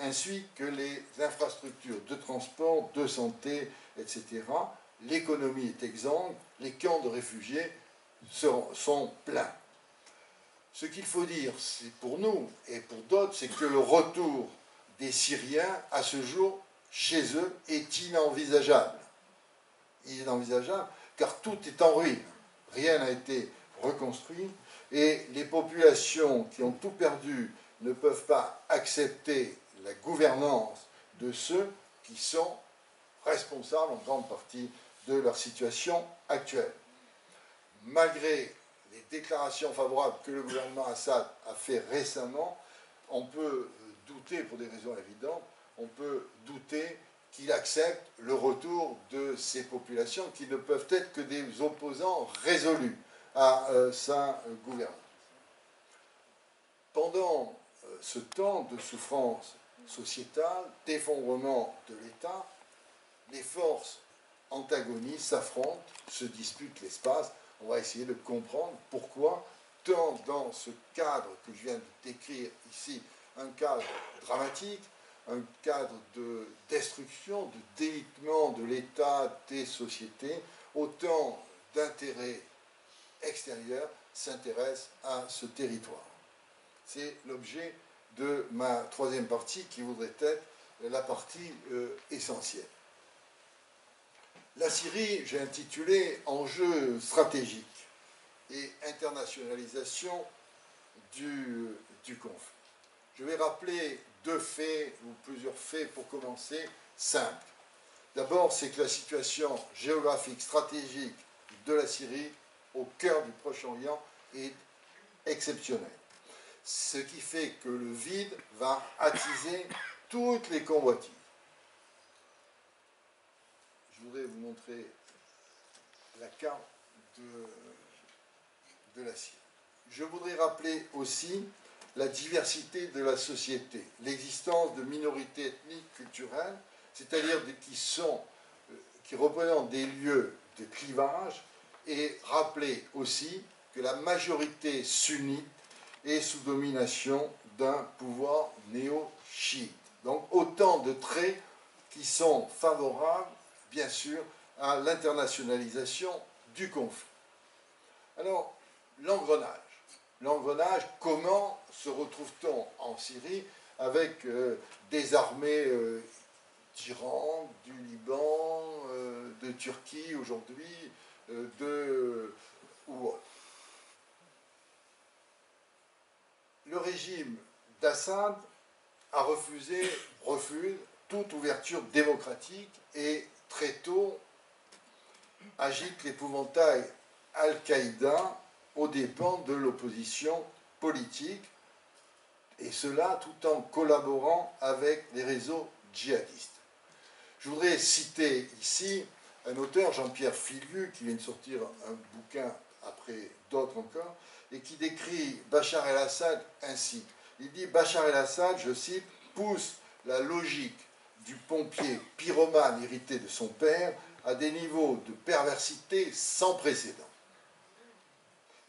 ainsi que les infrastructures de transport, de santé, etc. L'économie est exsangue, les camps de réfugiés sont pleins. Ce qu'il faut dire, c'est pour nous et pour d'autres, c'est que le retour des Syriens, à ce jour, chez eux, est inenvisageable. Il est inenvisageable car tout est en ruine. Rien n'a été reconstruit et les populations qui ont tout perdu ne peuvent pas accepter la gouvernance de ceux qui sont responsables en grande partie de leur situation actuelle. Malgré les déclarations favorables que le gouvernement Assad a fait récemment, on peut douter, pour des raisons évidentes, on peut douter qu'il accepte le retour de ces populations qui ne peuvent être que des opposants résolus à sa gouvernance. Pendant ce temps de souffrance sociétale, d'effondrement de l'État, les forces antagonistes s'affrontent, se disputent l'espace. On va essayer de comprendre pourquoi, tant dans ce cadre que je viens de décrire ici, un cadre dramatique, un cadre de destruction, de délitement de l'État, des sociétés, autant d'intérêts extérieurs s'intéressent à ce territoire. C'est l'objet de ma troisième partie qui voudrait être la partie essentielle. La Syrie, j'ai intitulé « Enjeux stratégiques et internationalisation du conflit ». Je vais rappeler deux faits, ou plusieurs faits pour commencer, simples. D'abord, c'est que la situation géographique, stratégique de la Syrie, au cœur du Proche-Orient, est exceptionnelle. Ce qui fait que le vide va attiser toutes les convoitises. Je voudrais vous montrer la carte de la Syrie. Je voudrais rappeler aussi la diversité de la société, l'existence de minorités ethniques, culturelles, c'est-à-dire qui représentent des lieux de clivage, et rappeler aussi que la majorité sunnite est sous domination d'un pouvoir néo-chiite. Donc autant de traits qui sont favorables, bien sûr, à l'internationalisation du conflit. Alors, l'engrenage. L'engrenage, comment se retrouve-t-on en Syrie avec des armées d'Iran, du Liban, de Turquie aujourd'hui, ou autre. Le régime d'Assad refuse toute ouverture démocratique et très tôt agite l'épouvantail Al-Qaïda aux dépens de l'opposition politique, et cela tout en collaborant avec les réseaux djihadistes. Je voudrais citer ici un auteur, Jean-Pierre Filiu, qui vient de sortir un bouquin après d'autres encore, et qui décrit Bachar el-Assad ainsi. Il dit « Bachar el-Assad, je cite, pousse la logique du pompier pyromane hérité de son père à des niveaux de perversité sans précédent. »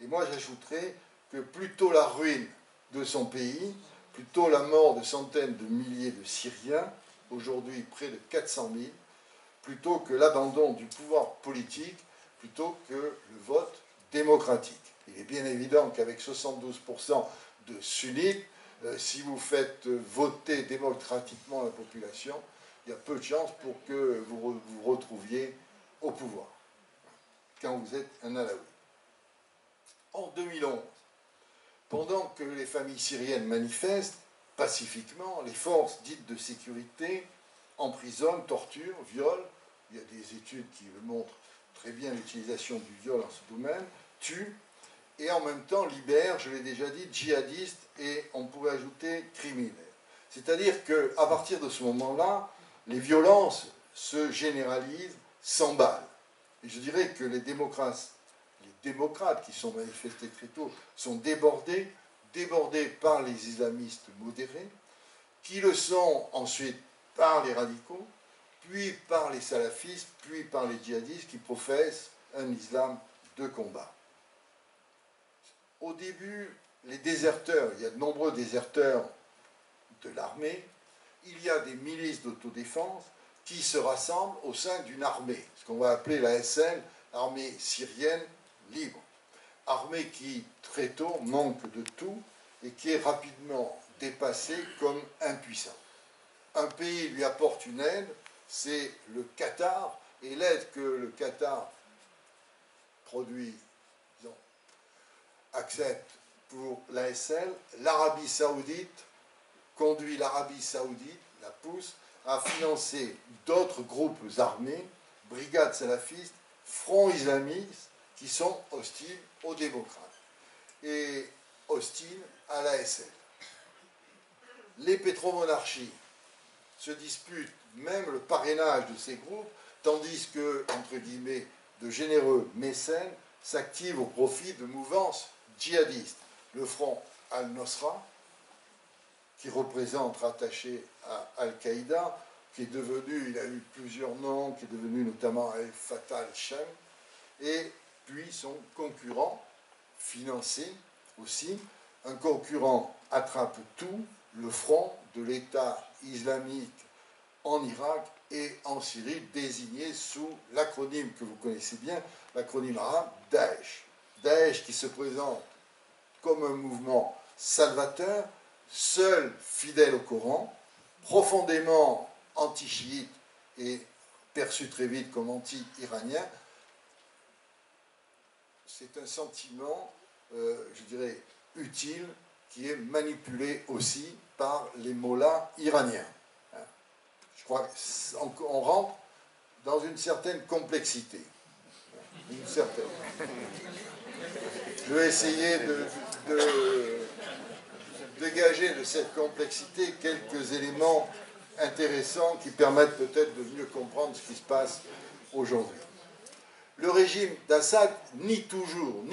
Et moi j'ajouterais que plutôt la ruine de son pays, plutôt la mort de centaines de milliers de Syriens, aujourd'hui près de 400 000, plutôt que l'abandon du pouvoir politique, plutôt que le vote démocratique. Il est bien évident qu'avec 72% de sunnites, si vous faites voter démocratiquement la population, il y a peu de chances pour que vous vous retrouviez au pouvoir, quand vous êtes un alaoui. En 2011, pendant que les familles syriennes manifestent pacifiquement, les forces dites de sécurité emprisonnent, torturent, violent, il y a des études qui montrent très bien l'utilisation du viol en ce domaine, tuent, et en même temps libèrent, je l'ai déjà dit, djihadistes et on pourrait ajouter criminels. C'est-à-dire qu'à partir de ce moment-là, les violences se généralisent, s'emballent. Et je dirais que les démocrates qui sont manifestés très tôt sont débordés par les islamistes modérés, qui le sont ensuite par les radicaux, puis par les salafistes, puis par les djihadistes qui professent un islam de combat. Au début, les déserteurs, il y a de nombreux déserteurs de l'armée, il y a des milices d'autodéfense qui se rassemblent au sein d'une armée, ce qu'on va appeler la SL, armée syrienne libre. Armée qui, très tôt, manque de tout et qui est rapidement dépassée comme impuissante. Un pays lui apporte une aide, c'est le Qatar, et l'aide que le Qatar produit, disons, accepte pour l'ASL, l'Arabie Saoudite conduit l'Arabie Saoudite, la pousse à financer d'autres groupes armés, brigades salafistes, fronts islamistes, qui sont hostiles aux démocrates et hostiles à l'ASL. Les pétromonarchies se disputent même le parrainage de ces groupes, tandis que, entre guillemets, de généreux mécènes s'activent au profit de mouvances djihadistes. Le front Al-Nosra, qui représente, rattaché à Al-Qaïda, qui est devenu, il a eu plusieurs noms, qui est devenu notamment Al-Fatah al-Sham, et puis son concurrent, financé aussi, un concurrent attrape tout, le front de l'État islamique en Irak et en Syrie, désigné sous l'acronyme que vous connaissez bien, l'acronyme arabe Daesh. Daesh qui se présente comme un mouvement salvateur, seul fidèle au Coran, profondément anti-chiite et perçu très vite comme anti-iranien. C'est un sentiment, je dirais, utile, qui est manipulé aussi par les mollahs iraniens. Je crois qu'on rentre dans une certaine complexité. Une certaine. Je vais essayer de dégager de cette complexité quelques éléments intéressants qui permettent peut-être de mieux comprendre ce qui se passe aujourd'hui. Le régime d'Assad nie toujours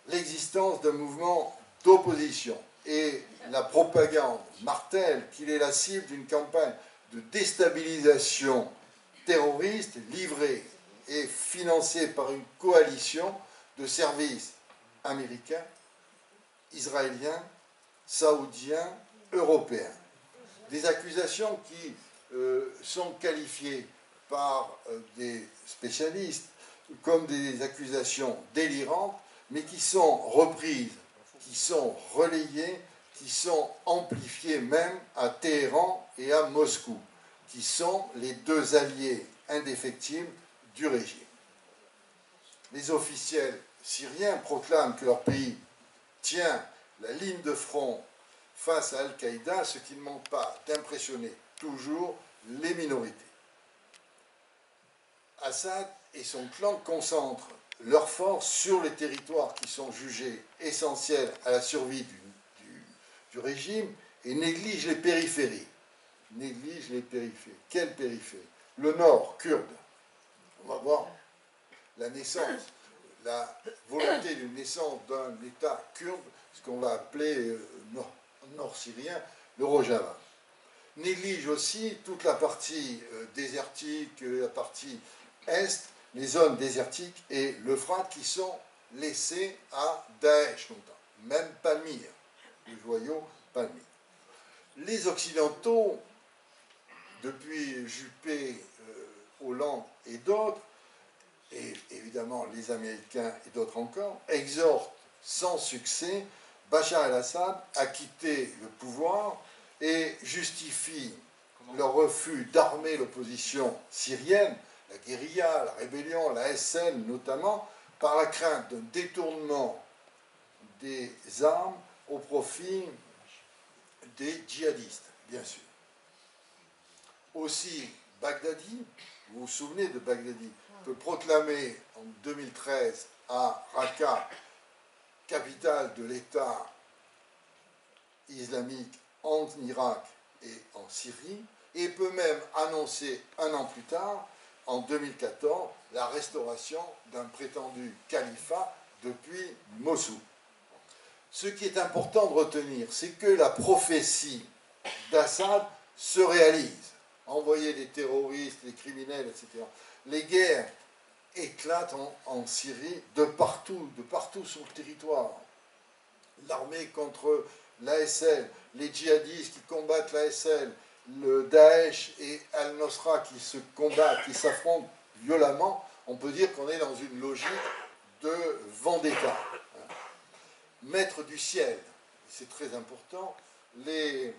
l'existence d'un mouvement d'opposition et la propagande martèle qu'il est la cible d'une campagne de déstabilisation terroriste livrée et financée par une coalition de services américains, israéliens, saoudiens, européens. Des accusations qui sont qualifiées par des spécialistes comme des accusations délirantes, mais qui sont reprises, qui sont relayées, qui sont amplifiées même à Téhéran et à Moscou, qui sont les deux alliés indéfectibles du régime. Les officiels syriens proclament que leur pays tient la ligne de front face à Al-Qaïda, ce qui ne manque pas d'impressionner toujours les minorités. Assad et son clan concentrent leurs forces sur les territoires qui sont jugés essentiels à la survie du régime et négligent les périphéries. Négligent les périphéries. Quelles périphéries? Le nord, kurde. On va voir la naissance, la volonté d'une naissance d'un État kurde, ce qu'on va appeler nord-syrien, le Rojava. Néglige aussi toute la partie désertique, la partie est, les zones désertiques et l'Euphrate qui sont laissées à Daesh longtemps, même Palmyre, le joyau Palmyre. Les Occidentaux, depuis Juppé, Hollande et d'autres, et évidemment les Américains et d'autres encore, exhortent sans succès Bachar el-Assad à quitter le pouvoir et justifient leur refus d'armer l'opposition syrienne, la guérilla, la rébellion, la SN notamment, par la crainte d'un détournement des armes au profit des djihadistes, bien sûr. Aussi, Baghdadi, vous vous souvenez de Baghdadi, peut proclamer en 2013 à Raqqa, capitale de l'État islamique en Irak et en Syrie, et peut même annoncer un an plus tard, en 2014, la restauration d'un prétendu califat depuis Mossoul. Ce qui est important de retenir, c'est que la prophétie d'Assad se réalise. Envoyer des terroristes, des criminels, etc. Les guerres éclatent en Syrie de partout sur le territoire. L'armée contre l'ASL, les djihadistes qui combattent l'ASL, le Daesh et Al-Nosra qui se combattent, qui s'affrontent violemment, on peut dire qu'on est dans une logique de vendetta. Maître du ciel, c'est très important, les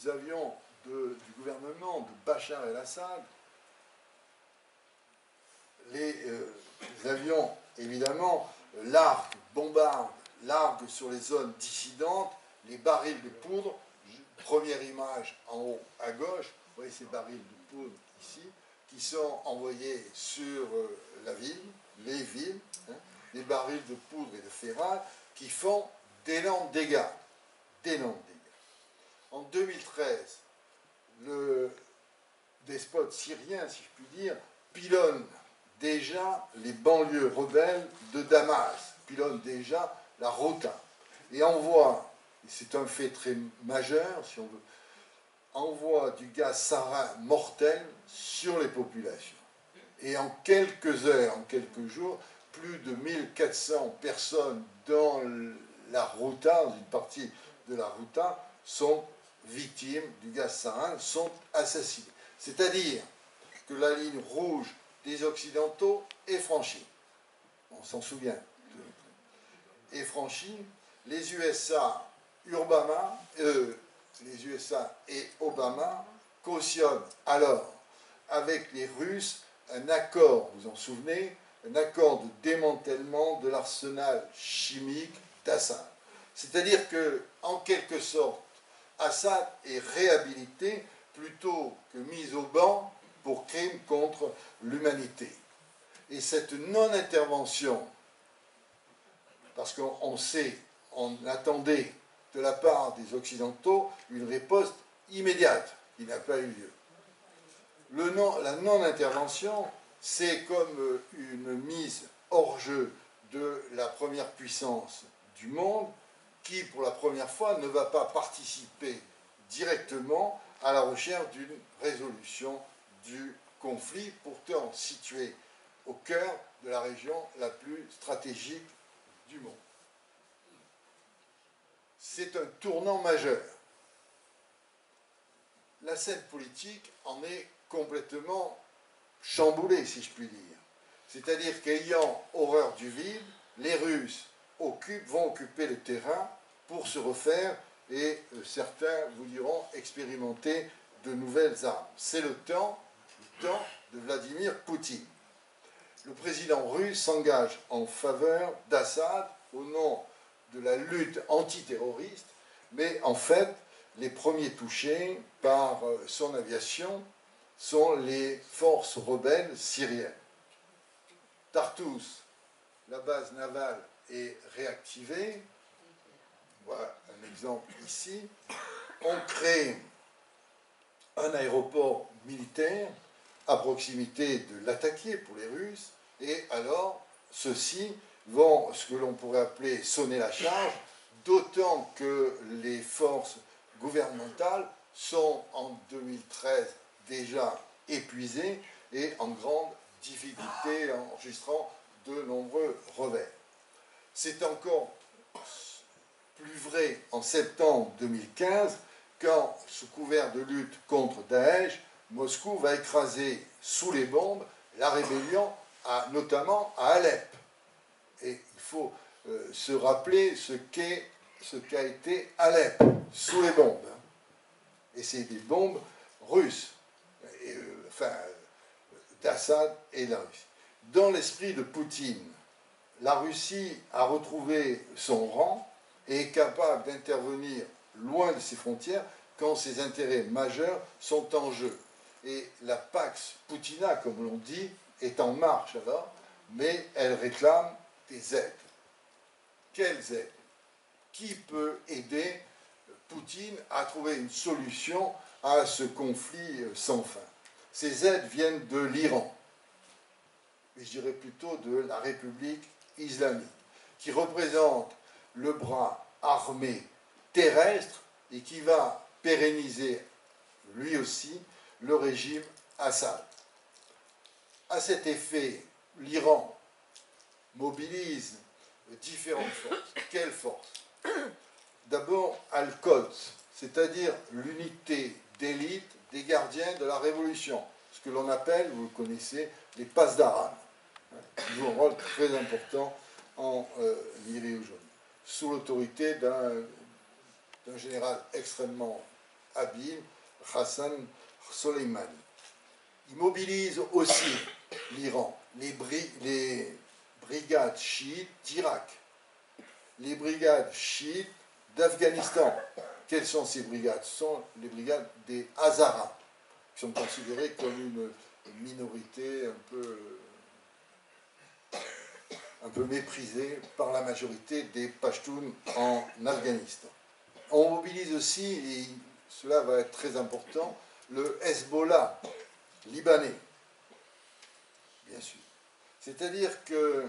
avions du gouvernement de Bachar el-Assad, les avions, évidemment, bombardent, larguent sur les zones dissidentes, les barils de poudre, première image en haut à gauche, vous voyez ces barils de poudre ici, qui sont envoyés sur la ville, les villes, des barils de poudre et de ferraille, qui font d'énormes dégâts. D'énormes dégâts. En 2013, le despote syrien, si je puis dire, pilonne déjà les banlieues rebelles de Damas, pilonne déjà la Rota, et envoie, et c'est un fait très majeur, si on veut, envoie du gaz sarin mortel sur les populations. Et en quelques heures, en quelques jours, plus de 1400 personnes dans la Rota, dans une partie de la Ghouta sont victimes du gaz sarin, sont assassinés. C'est-à-dire que la ligne rouge des Occidentaux est franchie. On s'en souvient. Est franchie. Les USA, les USA et Obama cautionnent alors avec les Russes un accord, vous vous en souvenez, un accord de démantèlement de l'arsenal chimique d'Assad. C'est-à-dire que, en quelque sorte, Assad est réhabilité plutôt que mis au banc pour crimes contre l'humanité. Et cette non-intervention, parce qu'on sait, on attendait de la part des Occidentaux une riposte immédiate, qui n'a pas eu lieu. La non-intervention, c'est comme une mise hors jeu de la première puissance du monde qui, pour la première fois, ne va pas participer directement à la recherche d'une résolution du conflit, pourtant situé au cœur de la région la plus stratégique du monde. C'est un tournant majeur. La scène politique en est complètement chamboulée, si je puis dire. C'est-à-dire qu'ayant horreur du vide, les Russes vont occuper le terrain pour se refaire et certains vous diront expérimenter de nouvelles armes. C'est le temps de Vladimir Poutine. Le président russe s'engage en faveur d'Assad au nom de la lutte antiterroriste, mais en fait, les premiers touchés par son aviation sont les forces rebelles syriennes. Tartus, la base navale, est réactivée. Voilà un exemple ici. On crée un aéroport militaire à proximité de l'attaqué pour les Russes, et alors ceux-ci vont, ce que l'on pourrait appeler sonner la charge, d'autant que les forces gouvernementales sont en 2013 déjà épuisées et en grande difficulté, enregistrant de nombreux revers. C'est encore plus vrai en septembre 2015, quand, sous couvert de lutte contre Daesh, Moscou va écraser sous les bombes la rébellion, notamment à Alep. Et il faut se rappeler ce qu'a été Alep, sous les bombes. Et c'est des bombes russes, d'Assad et de la Russie. Dans l'esprit de Poutine, la Russie a retrouvé son rang et est capable d'intervenir loin de ses frontières quand ses intérêts majeurs sont en jeu. Et la Pax Poutina, comme l'on dit, est en marche alors, mais elle réclame des aides. Quelles aides? Qui peut aider Poutine à trouver une solution à ce conflit sans fin? Ces aides viennent de l'Iran, mais je dirais plutôt de la République islamique, qui représente le bras armé terrestre et qui va pérenniser lui aussi le régime Assad. À cet effet, l'Iran mobilise différentes forces. Quelles forces? D'abord, Al-Quds, c'est-à-dire l'unité d'élite des gardiens de la Révolution, ce que l'on appelle, vous le connaissez, les Pasdaran, qui jouent un rôle très important en Syrie aujourd'hui, sous l'autorité d'un général extrêmement habile, Hassan Soleimani. Il mobilise aussi l'Iran, les brigades chiites d'Irak, les brigades chiites d'Afghanistan. Quelles sont ces brigades? Ce sont les brigades des Hazaras, qui sont considérées comme une minorité un peu méprisée par la majorité des Pashtuns en Afghanistan. On mobilise aussi, et cela va être très important, le Hezbollah libanais, bien sûr. C'est-à-dire que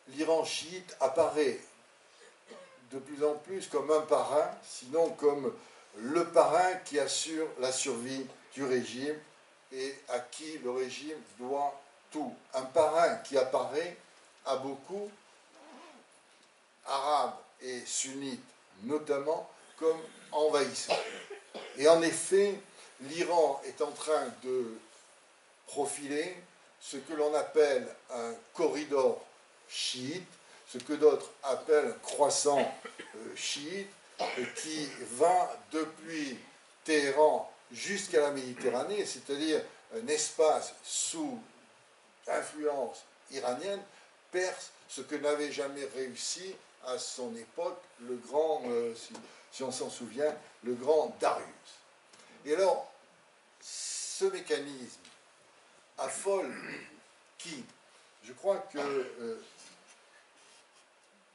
l'Iran chiite apparaît de plus en plus comme un parrain, sinon comme le parrain qui assure la survie du régime et à qui le régime doit tout. Un parrain qui apparaît à beaucoup, arabes et sunnites notamment, comme envahisseur. Et en effet, l'Iran est en train de profiler ce que l'on appelle un corridor chiite, ce que d'autres appellent un croissant chiite, qui va depuis Téhéran jusqu'à la Méditerranée, c'est-à-dire un espace sous influence iranienne, perse, ce que n'avait jamais réussi à son époque le grand, si on s'en souvient, le grand Darius. Et alors, ce mécanisme affole qui? Je crois que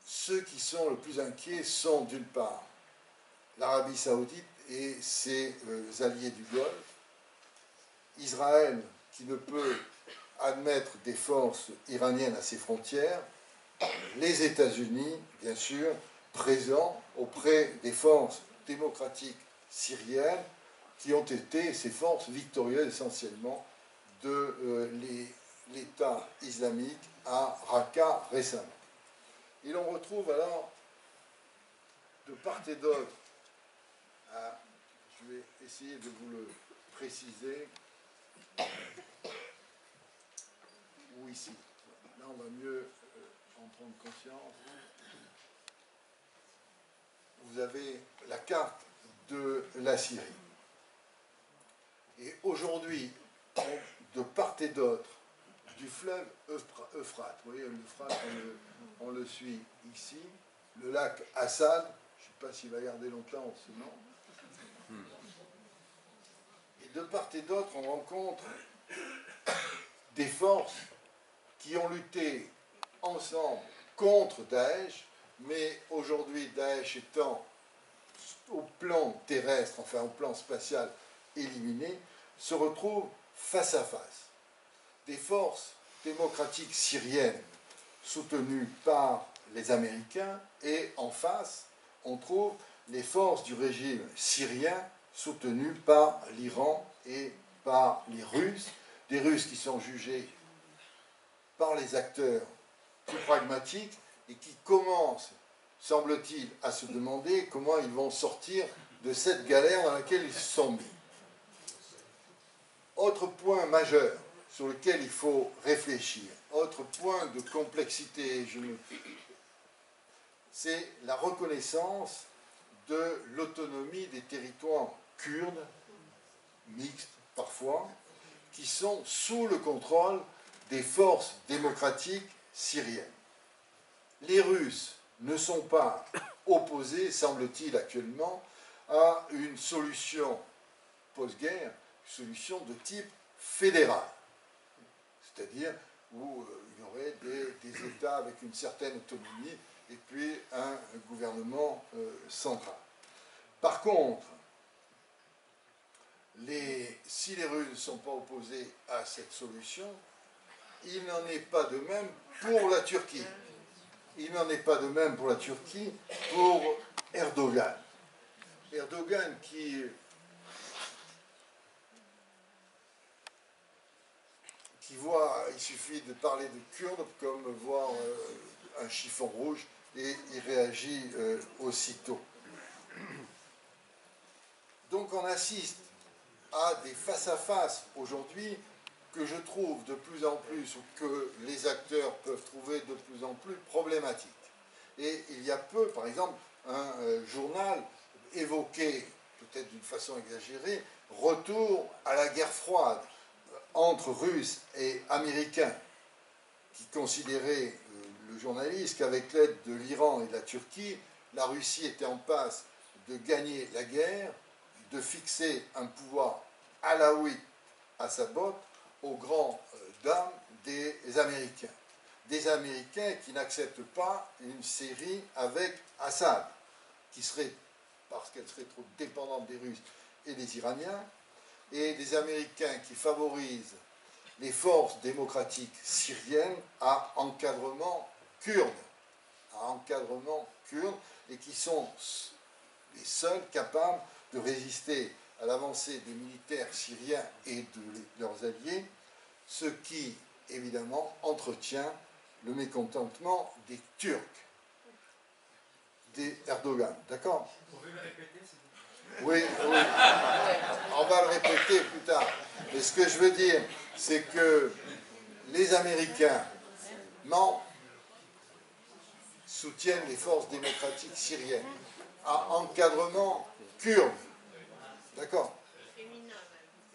ceux qui sont le plus inquiets sont d'une part l'Arabie saoudite et ses alliés du Golfe, Israël qui ne peut admettre des forces iraniennes à ses frontières, les États-Unis, bien sûr, présents auprès des forces démocratiques syriennes qui ont été ces forces victorieuses essentiellement de l'État islamique à Raqqa récemment. Et l'on retrouve alors de part et d'autre, je vais essayer de vous le préciser, ou ici, là on va mieux en prendre conscience. Vous avez la carte de la Syrie. Et aujourd'hui, de part et d'autre du fleuve Euphrate, vous voyez l'Euphrate, on le suit ici, le lac Assad, je ne sais pas s'il va garder longtemps ce nom. Et de part et d'autre, on rencontre des forces qui ont lutté ensemble contre Daesh, mais aujourd'hui Daesh étant au plan terrestre, enfin au plan spatial éliminé, se retrouvent face à face. Des forces démocratiques syriennes soutenues par les Américains et en face, on trouve les forces du régime syrien soutenues par l'Iran et par les Russes, des Russes qui sont jugés par les acteurs plus pragmatiques et qui commencent, semble-t-il, à se demander comment ils vont sortir de cette galère dans laquelle ils se sont mis. Autre point majeur sur lequel il faut réfléchir, autre point de complexité, c'est la reconnaissance de l'autonomie des territoires kurdes, mixtes parfois, qui sont sous le contrôle des forces démocratiques syriennes. Les Russes ne sont pas opposés, semble-t-il actuellement, à une solution post-guerre, une solution de type fédéral, c'est-à-dire où il y aurait des États avec une certaine autonomie et puis un gouvernement central. Par contre, si les Russes ne sont pas opposés à cette solution, il n'en est pas de même pour la Turquie. Il n'en est pas de même pour la Turquie, pour Erdogan. Erdogan qui voit, il suffit de parler de Kurdes comme voir un chiffon rouge et il réagit aussitôt. Donc on assiste à des face-à-face aujourd'hui que je trouve de plus en plus, ou que les acteurs peuvent trouver de plus en plus problématiques. Et il y a peu, par exemple, un journal évoquait, peut-être d'une façon exagérée, retour à la guerre froide entre Russes et Américains, qui considérait, le journaliste, qu'avec l'aide de l'Iran et de la Turquie, la Russie était en passe de gagner la guerre, de fixer un pouvoir alaouite à sa botte aux grandes dames des Américains. Des Américains qui n'acceptent pas une série avec Assad, qui serait, parce qu'elle serait trop dépendante des Russes et des Iraniens, et des Américains qui favorisent les forces démocratiques syriennes à encadrement kurde, et qui sont les seuls capables de résister à l'avancée des militaires syriens et de leurs alliés, ce qui, évidemment, entretient le mécontentement des Turcs. d'Erdogan. D'accord? Vous pouvez le répéter, s'il vous plaît? Oui, oui. On va le répéter plus tard. Mais ce que je veux dire, c'est que les Américains, non, soutiennent les forces démocratiques syriennes à encadrement kurde. D'accord?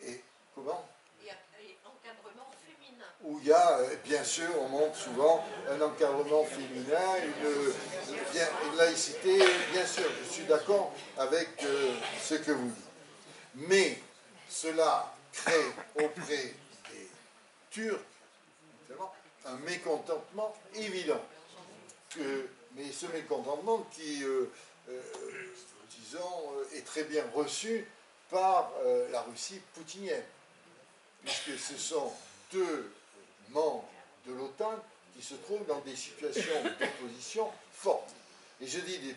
Et comment? Encadrement féminin. Où il y a, bien sûr, on montre souvent un encadrement féminin, une laïcité, bien sûr, je suis d'accord avec ce que vous dites. Mais cela crée auprès des Turcs un mécontentement évident. Mais ce mécontentement qui, disons, est très bien reçu par la Russie poutinienne, puisque ce sont deux membres de l'OTAN qui se trouvent dans des situations d'opposition fortes. Et je dis des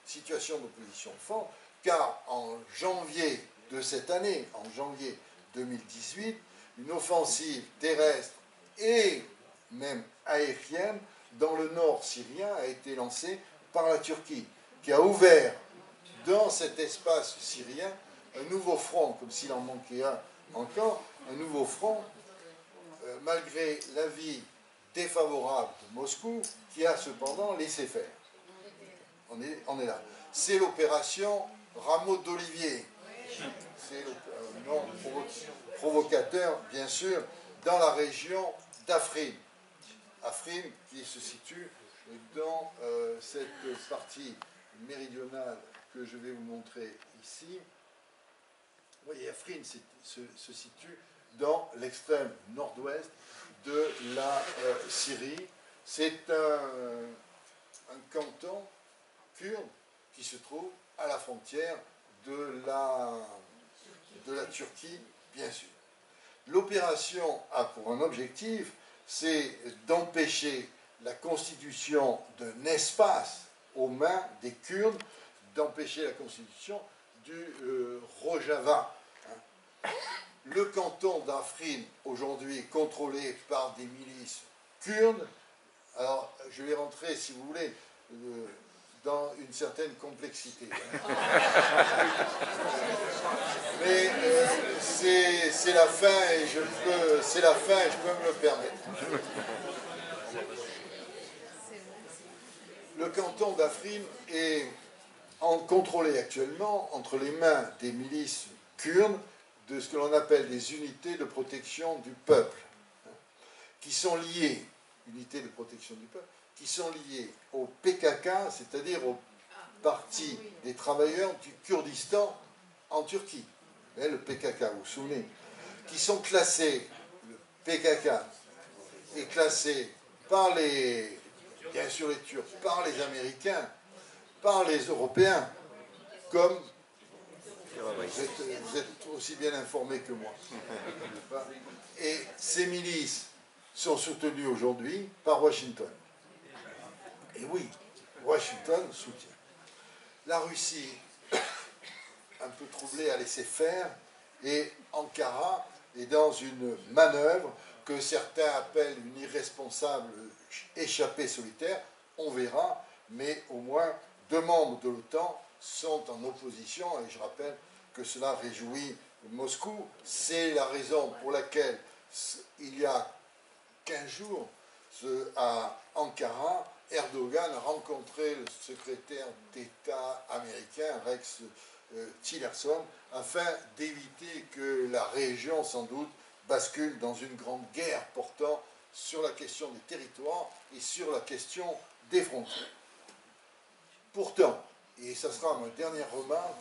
situations d'opposition fortes, car en janvier de cette année, en janvier 2018, une offensive terrestre et même aérienne dans le nord syrien a été lancée par la Turquie, qui a ouvert dans cet espace syrien un nouveau front, comme s'il en manquait un encore, un nouveau front, malgré l'avis défavorable de Moscou, qui a cependant laissé faire. On est là. C'est l'opération Rameau d'Olivier. C'est un nom provocateur, bien sûr, dans la région d'Afrin. Afrin qui se situe dans cette partie méridionale que je vais vous montrer ici. Vous voyez, Afrin se situe dans l'extrême nord-ouest de la Syrie. C'est un canton kurde qui se trouve à la frontière de la Turquie, bien sûr. L'opération a pour un objectif, c'est d'empêcher la constitution d'un espace aux mains des Kurdes, d'empêcher la constitution du Rojava. Le canton d'Afrin, aujourd'hui, est contrôlé par des milices kurdes. Alors, je vais rentrer, si vous voulez, dans une certaine complexité. Mais c'est la fin et je peux me le permettre. Le canton d'Afrin est contrôlé actuellement entre les mains des milices kurdes de ce que l'on appelle des unités de protection du peuple, qui sont liées, unités de protection du peuple, qui sont liées au PKK, c'est-à-dire au Parti des travailleurs du Kurdistan en Turquie. Le PKK, vous vous souvenez, qui sont classés, le PKK est classé par bien sûr les Turcs, par les Américains, par les Européens, comme vous êtes aussi bien informés que moi. Et ces milices sont soutenues aujourd'hui par Washington. Et oui, Washington soutient. La Russie, un peu troublée, a laissé faire, et Ankara est dans une manœuvre que certains appellent une irresponsable échappée solitaire. On verra, mais au moins 2 membres de l'OTAN sont en opposition, et je rappelle que cela réjouit Moscou. C'est la raison pour laquelle, il y a 15 jours, à Ankara, Erdogan a rencontré le secrétaire d'État américain, Rex Tillerson, afin d'éviter que la région, sans doute, bascule dans une grande guerre portant sur la question des territoires et sur la question des frontières. Pourtant, et ça sera ma dernière remarque,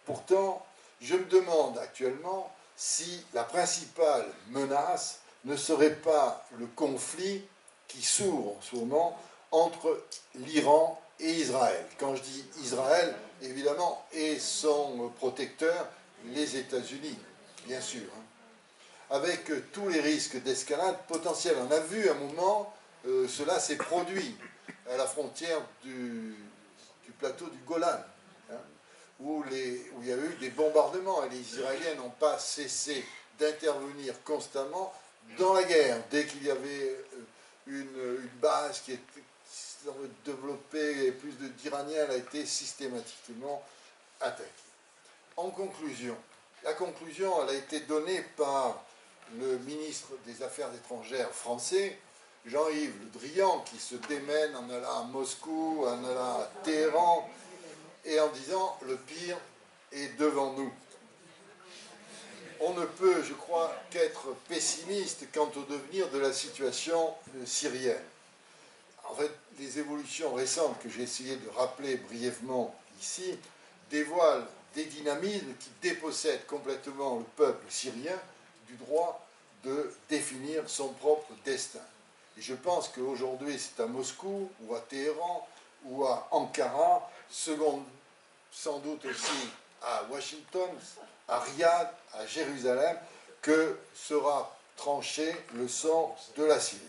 pourtant, je me demande actuellement si la principale menace ne serait pas le conflit qui s'ouvre en ce moment entre l'Iran et Israël. Quand je dis Israël, évidemment, et son protecteur, les États-Unis, bien sûr, avec tous les risques d'escalade potentiels. On a vu à un moment, cela s'est produit à la frontière du plateau du Golan, où il y a eu des bombardements, et les Israéliens n'ont pas cessé d'intervenir constamment dans la guerre. Dès qu'il y avait une base qui développé, et plus d'Iraniens a été systématiquement attaqué. En conclusion, la conclusion elle a été donnée par le ministre des Affaires étrangères français, Jean-Yves Le Drian, qui se démène en allant à Moscou, en allant à Téhéran, et en disant « le pire est devant nous ». On ne peut, je crois, qu'être pessimiste quant au devenir de la situation syrienne. En fait, les évolutions récentes que j'ai essayé de rappeler brièvement ici dévoilent des dynamismes qui dépossèdent complètement le peuple syrien du droit de définir son propre destin. Et je pense qu'aujourd'hui, c'est à Moscou, ou à Téhéran, ou à Ankara, sans doute aussi à Washington, à Riyad, à Jérusalem, que sera tranché le sort de la Syrie.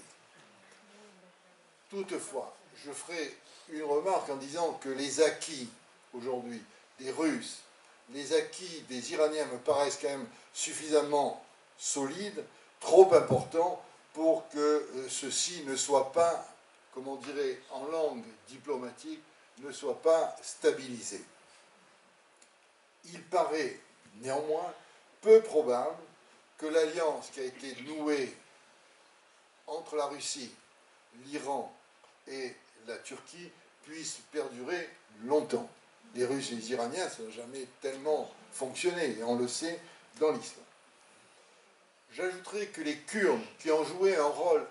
Toutefois, je ferai une remarque en disant que les acquis aujourd'hui des Russes, les acquis des Iraniens me paraissent quand même suffisamment solides, trop importants pour que ceci ne soit pas, comme on dirait en langue diplomatique, ne soit pas stabilisé. Il paraît néanmoins peu probable que l'alliance qui a été nouée entre la Russie, l'Iran et la Turquie puisse perdurer longtemps. Les Russes et les Iraniens, ça n'a jamais tellement fonctionné, et on le sait dans l'histoire. J'ajouterai que les Kurdes, qui ont joué un rôle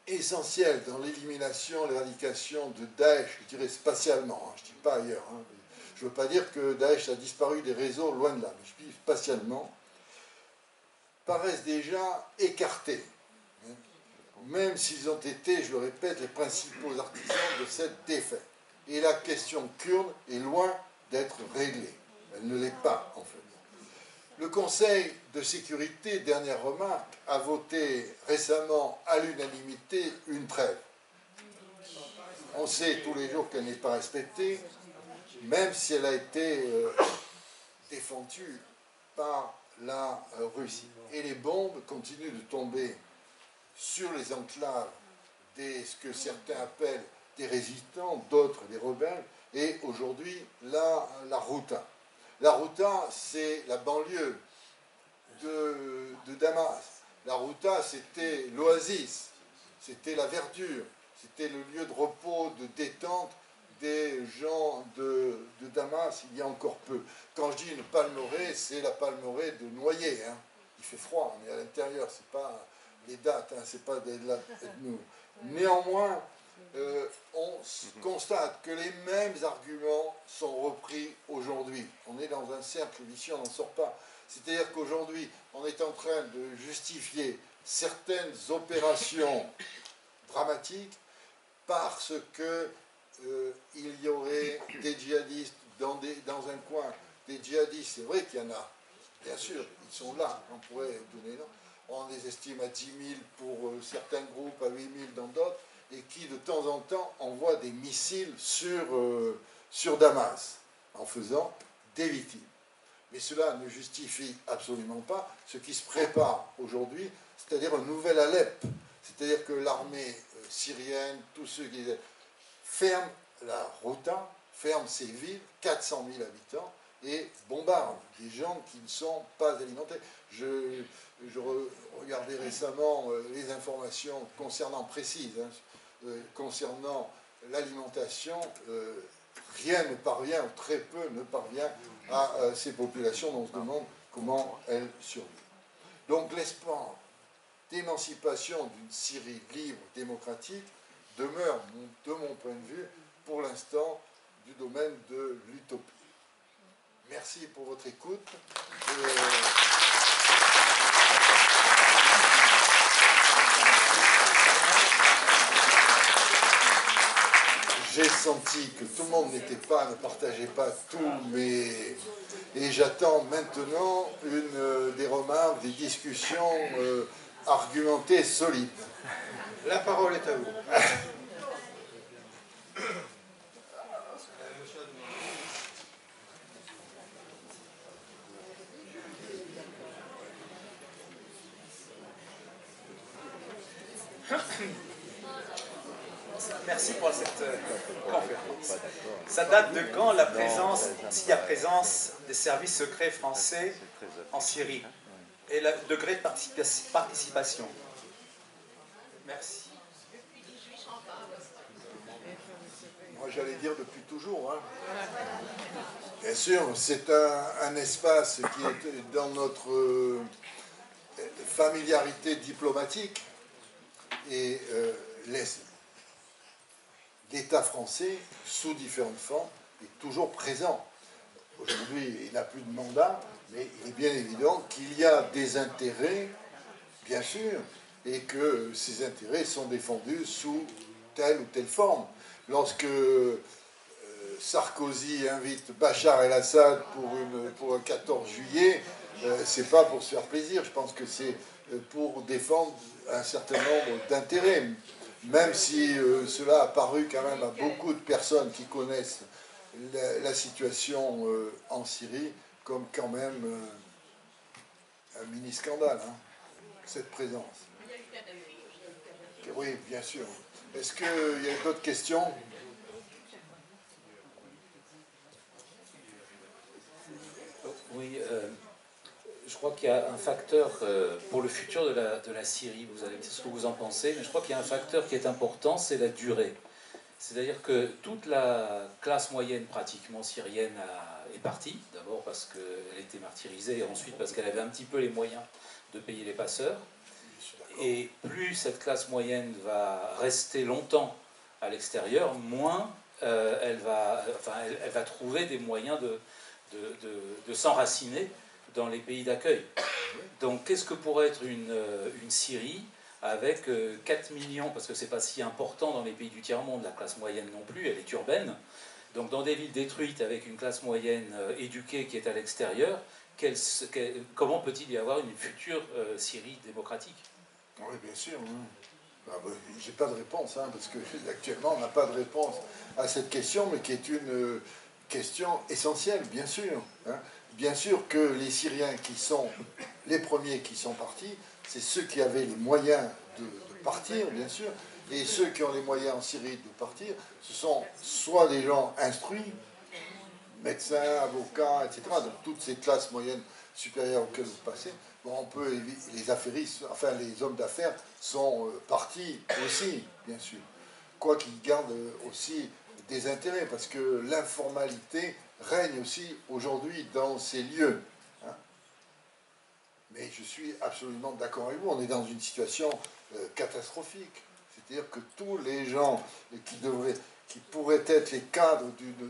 essentiel dans l'élimination, l'éradication de Daesh, je dirais spatialement, je ne dis pas ailleurs, je ne veux pas dire que Daesh a disparu des réseaux, loin de là, mais je dis spatialement, paraissent déjà écartés, même s'ils ont été, je le répète, les principaux artisans de cette défaite. Et la question kurde est loin d'être réglée. Elle ne l'est pas, en fait. Le Conseil de sécurité, dernière remarque, a voté récemment à l'unanimité une trêve. On sait tous les jours qu'elle n'est pas respectée, même si elle a été défendue par la Russie. Et les bombes continuent de tomber sur les enclaves ce que certains appellent des résistants, d'autres des rebelles, et aujourd'hui la Ghouta. La Ghouta, c'est la banlieue de Damas. La Ghouta, c'était l'oasis, c'était la verdure, c'était le lieu de repos, de détente des gens de Damas il y a encore peu. Quand je dis une palmeraie, c'est la palmeraie de Noyer. Il fait froid, on est à l'intérieur, c'est pas les dates, c'est pas de nous. Néanmoins, on constate que les mêmes arguments sont repris aujourd'hui. On est dans un cercle vicieux, on n'en sort pas. C'est-à-dire qu'aujourd'hui, on est en train de justifier certaines opérations dramatiques parce que il y aurait des djihadistes dans un coin. Des djihadistes, c'est vrai qu'il y en a, bien sûr, ils sont là, on pourrait donner là. On les estime à 10 000 pour certains groupes, à 8 000 dans d'autres, et qui de temps en temps envoient des missiles sur Damas, en faisant des victimes. Mais cela ne justifie absolument pas ce qui se prépare aujourd'hui, c'est-à-dire un nouvel Alep. C'est-à-dire que l'armée syrienne, tous ceux qui ferment la Ghouta, ferment ces villes, 400 000 habitants, et bombardent des gens qui ne sont pas alimentés. Je regardais récemment les informations précises, concernant l'alimentation. Rien ne parvient, ou très peu ne parvient à ces populations dont on se demande comment elles survivent. Donc l'espoir d'émancipation d'une Syrie libre, démocratique, demeure, de mon point de vue, pour l'instant, du domaine de l'utopie. Merci pour votre écoute. J'ai senti que tout le monde ne partageait pas tout, et j'attends maintenant des remarques, des discussions argumentées, solides. La parole est à vous. Merci pour cette conférence. Ça date de quand la présence, s'il y a présence des services secrets français en Syrie et le degré de participation? Merci. Moi, j'allais dire depuis toujours. Hein. Bien sûr, c'est un espace qui est dans notre familiarité diplomatique et l'État français, sous différentes formes, est toujours présent. Aujourd'hui, il n'a plus de mandat, mais il est bien évident qu'il y a des intérêts, bien sûr, et que ces intérêts sont défendus sous telle ou telle forme. Lorsque Sarkozy invite Bachar el-Assad pour un 14 juillet, c'est pas pour se faire plaisir, je pense que c'est pour défendre un certain nombre d'intérêts, même si cela a paru quand même à beaucoup de personnes qui connaissent la situation en Syrie comme quand même un mini-scandale, hein, cette présence. Oui, bien sûr. Est-ce qu'il y a d'autres questions? Oui, je crois qu'il y a un facteur pour le futur de la Syrie, vous allez me dire ce que vous en pensez, mais je crois qu'il y a un facteur qui est important, c'est la durée. C'est-à-dire que toute la classe moyenne pratiquement syrienne est partie, d'abord parce qu'elle était martyrisée, et ensuite parce qu'elle avait un petit peu les moyens de payer les passeurs. Et plus cette classe moyenne va rester longtemps à l'extérieur, moins elle va trouver des moyens de s'enraciner dans les pays d'accueil. Donc qu'est-ce que pourrait être une Syrie avec 4 millions, parce que c'est pas si important dans les pays du tiers-monde, la classe moyenne non plus, elle est urbaine. Donc dans des villes détruites avec une classe moyenne éduquée qui est à l'extérieur, comment peut-il y avoir une future Syrie démocratique? Oui, bien sûr. Oui. J'ai pas de réponse, hein, parce que actuellement on n'a pas de réponse à cette question, mais qui est une question essentielle, bien sûr. Hein. Bien sûr que les Syriens qui sont les premiers qui sont partis, c'est ceux qui avaient les moyens de partir, bien sûr, et ceux qui ont les moyens en Syrie de partir, ce sont soit des gens instruits, médecins, avocats, etc., donc toutes ces classes moyennes supérieures auxquelles vous passez. Bon, on peut, les affairistes, enfin les hommes d'affaires sont partis aussi, bien sûr. Quoi qu'ils gardent aussi des intérêts, parce que l'informalité règne aussi aujourd'hui dans ces lieux. Hein. Mais je suis absolument d'accord avec vous, on est dans une situation catastrophique. C'est-à-dire que tous les gens qui pourraient être les cadres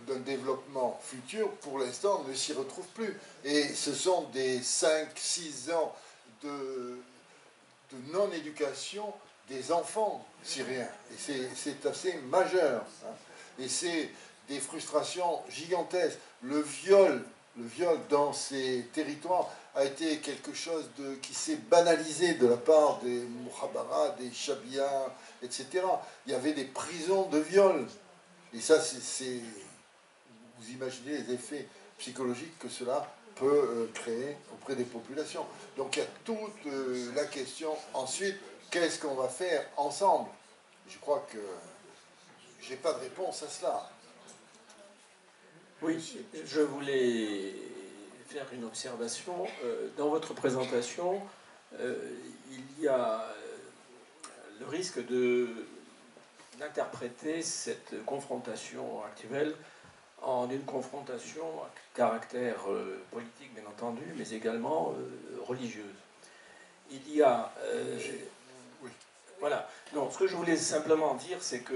d'un développement futur, pour l'instant, ne s'y retrouvent plus. Et ce sont des 5-6 ans de non-éducation des enfants syriens. Et c'est assez majeur. Hein. Et c'est des frustrations gigantesques. Le viol dans ces territoires a été quelque chose qui s'est banalisé de la part des Mouhabara, des Chabia, etc. Il y avait des prisons de viol. Et ça, vous imaginez les effets psychologiques que cela peut créer auprès des populations. Donc il y a toute la question. Ensuite, qu'est-ce qu'on va faire ensemble? Je crois que je n'ai pas de réponse à cela. Oui, je voulais faire une observation. Dans votre présentation, il y a le risque d'interpréter cette confrontation actuelle en une confrontation à caractère politique, bien entendu, mais également religieuse. Il y a... Voilà. Non, ce que je voulais simplement dire, c'est que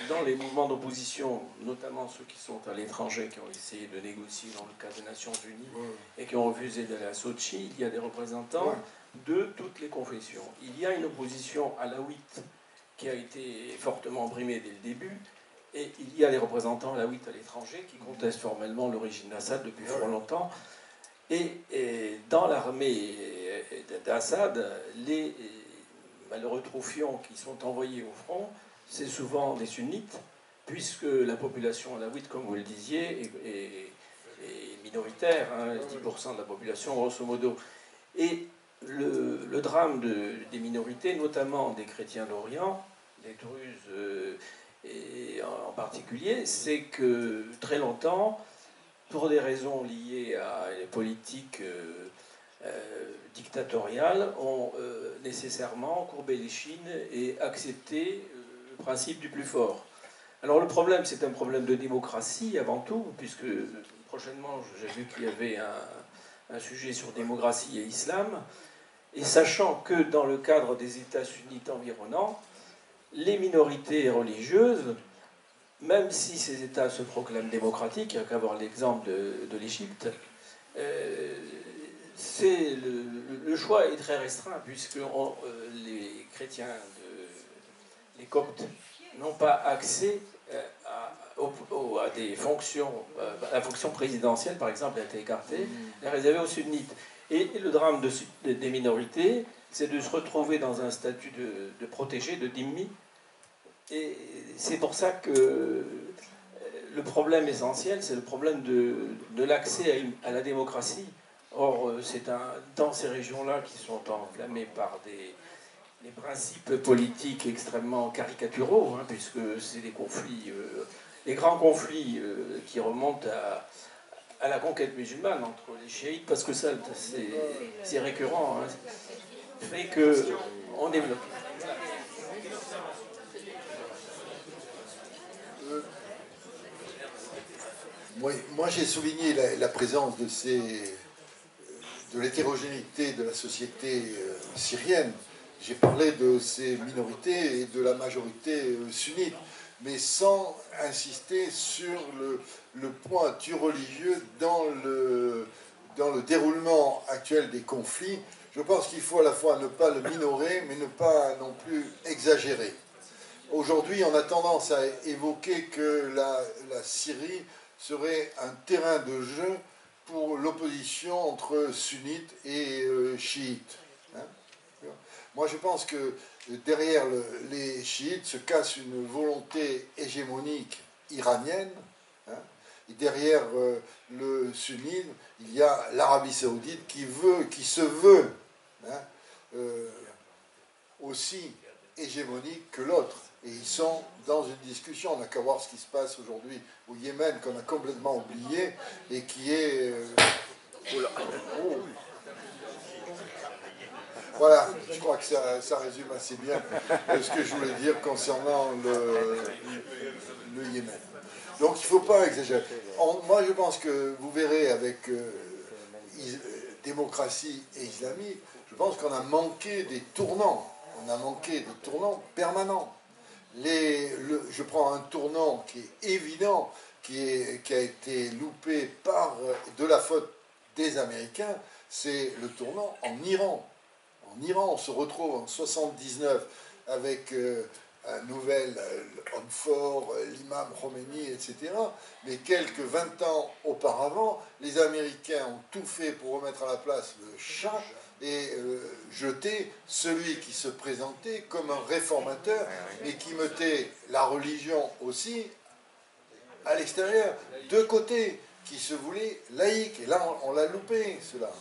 dans les mouvements d'opposition, notamment ceux qui sont à l'étranger, qui ont essayé de négocier dans le cadre des Nations Unies et qui ont refusé d'aller à Sochi, il y a des représentants de toutes les confessions. Il y a une opposition alaouite qui a été fortement brimée dès le début, et il y a des représentants alaouites à l'étranger qui contestent formellement l'origine d'Assad depuis fort longtemps. Et dans l'armée d'Assad, les malheureux troufions qui sont envoyés au front, c'est souvent des sunnites, puisque la population alaouite, comme vous le disiez, est minoritaire, hein, 10% de la population, grosso modo. Et le drame des minorités, notamment des chrétiens d'Orient, les Druzes et en particulier, c'est que très longtemps, pour des raisons liées à les politiques dictatoriales, ont nécessairement courbé les chines et accepté le principe du plus fort. Alors le problème, c'est un problème de démocratie avant tout, puisque prochainement, j'ai vu qu'il y avait un sujet sur démocratie et islam, et sachant que dans le cadre des États sunnites environnants, les minorités religieuses, même si ces États se proclament démocratiques, il n'y a qu'à voir l'exemple de l'Égypte, le choix est très restreint, puisque les chrétiens, les coptes, n'ont pas accès à des fonctions. La fonction présidentielle, par exemple, a été écartée, elle est réservée aux sunnites. Et le drame des minorités, c'est de se retrouver dans un statut de protégé, de dhimmi. Et c'est pour ça que le problème essentiel, c'est le problème de l'accès à la démocratie. Or, c'est dans ces régions-là qui sont enflammées par des principes politiques extrêmement caricaturaux, hein, puisque c'est des conflits, les grands conflits qui remontent à la conquête musulmane entre les chiites, parce que ça, c'est récurrent, hein, fait qu'on développe. Moi, j'ai souligné la présence de l'hétérogénéité de la société syrienne. J'ai parlé de ces minorités et de la majorité sunnite, mais sans insister sur le point du religieux dans le déroulement actuel des conflits. Je pense qu'il faut à la fois ne pas le minorer, mais ne pas non plus exagérer. Aujourd'hui, on a tendance à évoquer que la Syrie serait un terrain de jeu pour l'opposition entre sunnites et chiites. Hein. Moi, je pense que derrière les chiites se cache une volonté hégémonique iranienne. Hein, et derrière le sunnisme, il y a l'Arabie saoudite qui se veut hein, aussi hégémonique que l'autre. Et ils sont dans une discussion. On n'a qu'à voir ce qui se passe aujourd'hui au Yémen, qu'on a complètement oublié, et qui est... Voilà, je crois que ça résume assez bien ce que je voulais dire concernant le Yémen. Donc il ne faut pas exagérer. Moi, je pense que vous verrez avec démocratie et islamisme, je pense qu'on a manqué des tournants. On a manqué des tournants permanents. Je prends un tournant qui est évident, qui a été loupé par de la faute des Américains, c'est le tournant en Iran. En Iran, on se retrouve en 79 avec un nouvel homme fort, l'imam Khomeini, etc. Mais quelques 20 ans auparavant, les Américains ont tout fait pour remettre à la place le Shah et jeter celui qui se présentait comme un réformateur, mais qui mettait la religion aussi à l'extérieur, de côté, qui se voulait laïque. Et là, on l'a loupé, cela.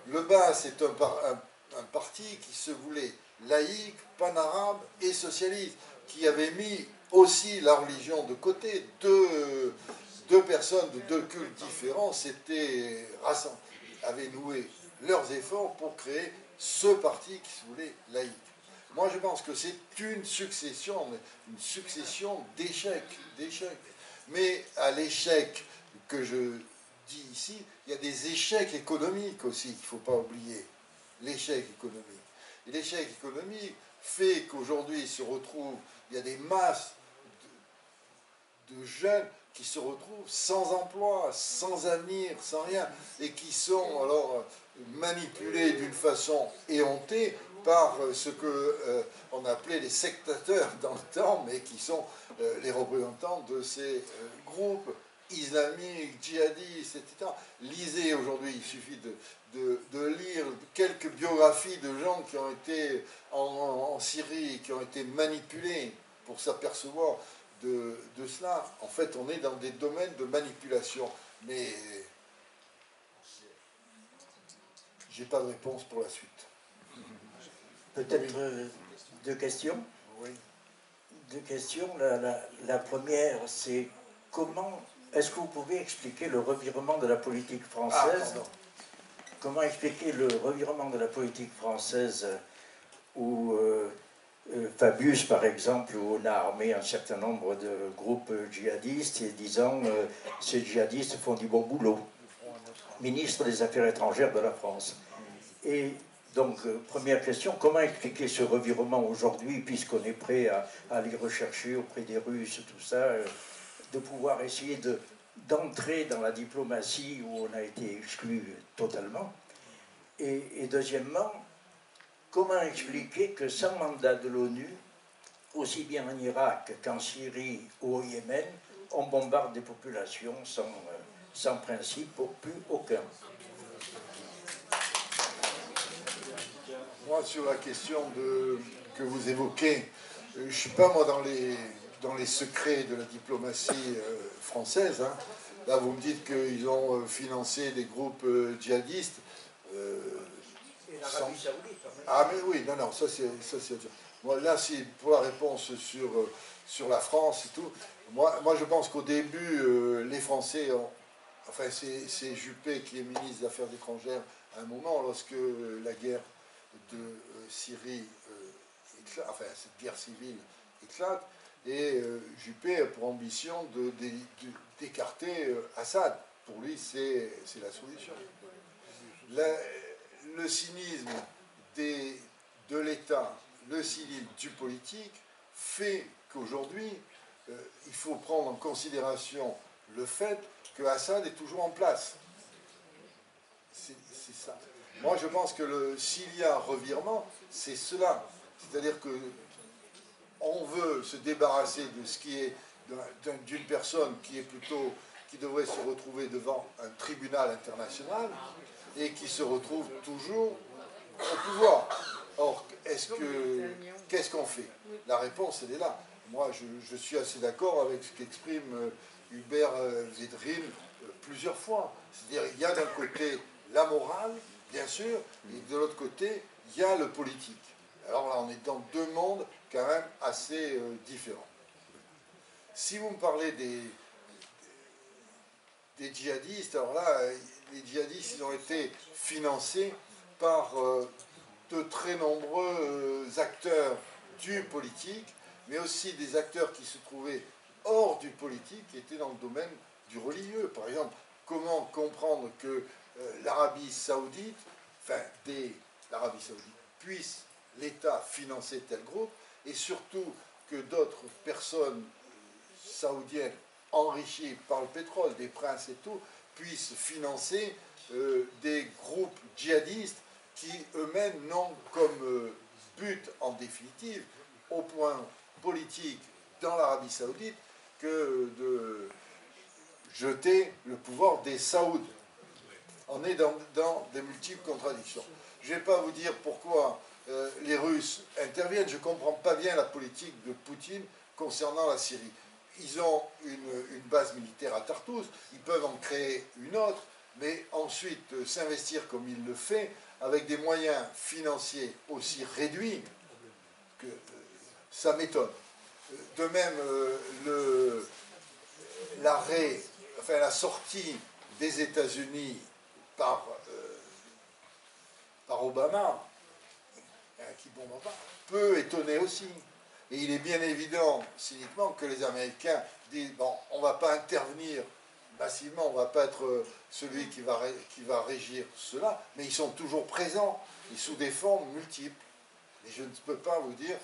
Le Bas, c'est un parti qui se voulait laïque, pan-arabe et socialiste, qui avait mis aussi la religion de côté. Deux personnes de deux cultes différents s'étaient rassemblées, avaient noué leurs efforts pour créer ce parti qui se voulait laïque. Moi, je pense que c'est une succession d'échecs. Mais à l'échec que je dis ici, il y a des échecs économiques aussi qu'il ne faut pas oublier. L'échec économique. Et l'échec économique fait qu'aujourd'hui, il y a des masses de jeunes qui se retrouvent sans emploi, sans avenir, sans rien, et qui sont alors manipulés d'une façon éhontée par ce qu'on appelait les sectateurs dans le temps, mais qui sont les représentants de ces groupes islamiques, djihadistes, etc. Lisez aujourd'hui, il suffit de lire quelques biographies de gens qui ont été en Syrie, qui ont été manipulés pour s'apercevoir de cela. En fait, on est dans des domaines de manipulation. Mais j'ai pas de réponse pour la suite. Peut-être deux questions. Oui. deux questions. La première, c'est comment est-ce que vous pouvez expliquer le revirement de la politique française? Comment expliquer le revirement de la politique française où Fabius, par exemple, où on a armé un certain nombre de groupes djihadistes et disant ces djihadistes font du bon boulot, ministre des Affaires étrangères de la France. Et donc, première question, comment expliquer ce revirement aujourd'hui, puisqu'on est prêt à aller rechercher auprès des Russes, tout ça, de pouvoir essayer d'entrer dans la diplomatie où on a été exclu totalement. Et deuxièmement, comment expliquer que sans mandat de l'ONU, aussi bien en Irak qu'en Syrie ou au Yémen, on bombarde des populations sans principe, plus aucun? Moi, sur la question que vous évoquez, je ne suis pas moi dans les secrets de la diplomatie française. Hein. Là, vous me dites qu'ils ont financé des groupes djihadistes. Et l'Arabie Saoudite, quand même. Ah, mais oui, non, ça c'est. Moi, là, pour la réponse sur la France et tout, moi je pense qu'au début, les Français ont. Enfin, c'est Juppé qui est ministre des Affaires étrangères à un moment, lorsque la guerre de Syrie éclate, enfin, cette guerre civile éclate, et Juppé a pour ambition d'écarter Assad. Pour lui, c'est la solution. Le cynisme de l'État, le cynisme du politique, fait qu'aujourd'hui, il faut prendre en considération le fait que Assad est toujours en place. C'est ça. Moi, je pense que s'il y a revirement, c'est cela. C'est-à-dire que on veut se débarrasser de ce qui est d'une personne qui devrait se retrouver devant un tribunal international et qui se retrouve toujours au pouvoir. Or, qu'est-ce qu'on fait? La réponse, elle est là. Moi, je suis assez d'accord avec ce qu'exprime Hubert Védrine plusieurs fois. C'est-à-dire, il y a d'un côté la morale, bien sûr, et de l'autre côté, il y a le politique. Alors là, on est dans deux mondes quand même assez différents. Si vous me parlez des djihadistes, alors là, les djihadistes, ils ont été financés par de très nombreux acteurs du politique, mais aussi des acteurs qui se trouvaient hors du politique, qui étaient dans le domaine du religieux. Par exemple, comment comprendre que l'Arabie Saoudite, puisse l'État financer tel groupe, et surtout que d'autres personnes saoudiennes enrichies par le pétrole, des princes et tout, puissent financer des groupes djihadistes qui eux-mêmes n'ont comme but en définitive, au point politique dans l'Arabie Saoudite, que de jeter le pouvoir des Saouds. On est dans des multiples contradictions. Je ne vais pas vous dire pourquoi les Russes interviennent. Je ne comprends pas bien la politique de Poutine concernant la Syrie. Ils ont une base militaire à Tartous, ils peuvent en créer une autre, mais ensuite s'investir comme il le fait, avec des moyens financiers aussi réduits, que ça m'étonne. De même, la sortie des États-Unis par Obama, qui bombe pas, peut étonner aussi. Et il est bien évident, cyniquement, que les Américains disent, bon, on ne va pas intervenir massivement, on ne va pas être celui qui va régir cela, mais ils sont toujours présents, et sous des formes multiples. Et je ne peux pas vous dire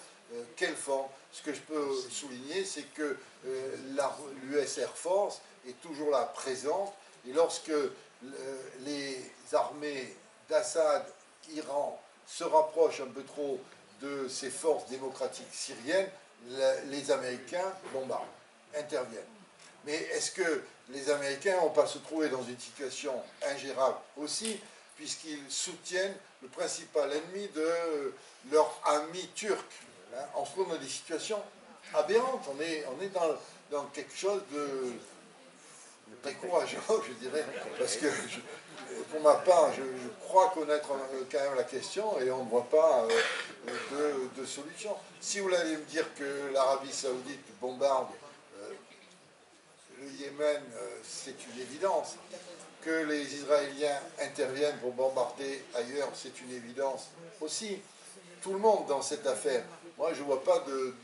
quelle forme. Ce que je peux souligner, c'est que l'US Air Force est toujours là, présente, et lorsque les armées d'Assad, Iran, se rapprochent un peu trop de ces forces démocratiques syriennes, les Américains bombardent, interviennent. Mais est-ce que les Américains ne vont pas se trouver dans une situation ingérable aussi, puisqu'ils soutiennent le principal ennemi de leur ami turc? On se trouve dans des situations aberrantes. On est dans quelque chose de très courageux, je dirais, parce que pour ma part, je crois connaître quand même la question et on ne voit pas de solution. Si vous allez me dire que l'Arabie Saoudite bombarde le Yémen, c'est une évidence. Que les Israéliens interviennent pour bombarder ailleurs, c'est une évidence aussi. Tout le monde dans cette affaire. Moi, je ne vois pas de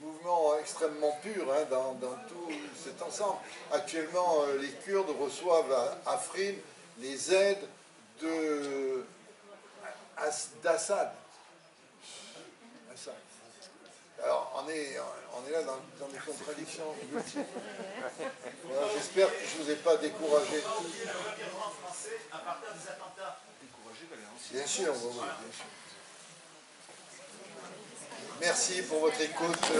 mouvement extrêmement pur dans tout cet ensemble. Actuellement, les Kurdes reçoivent à Afrin les aides d'Assad. Alors, on est là dans des contradictions multiples. Voilà, j'espère que je ne vous ai pas découragé. Bien sûr, oui, bien sûr. Merci pour votre écoute.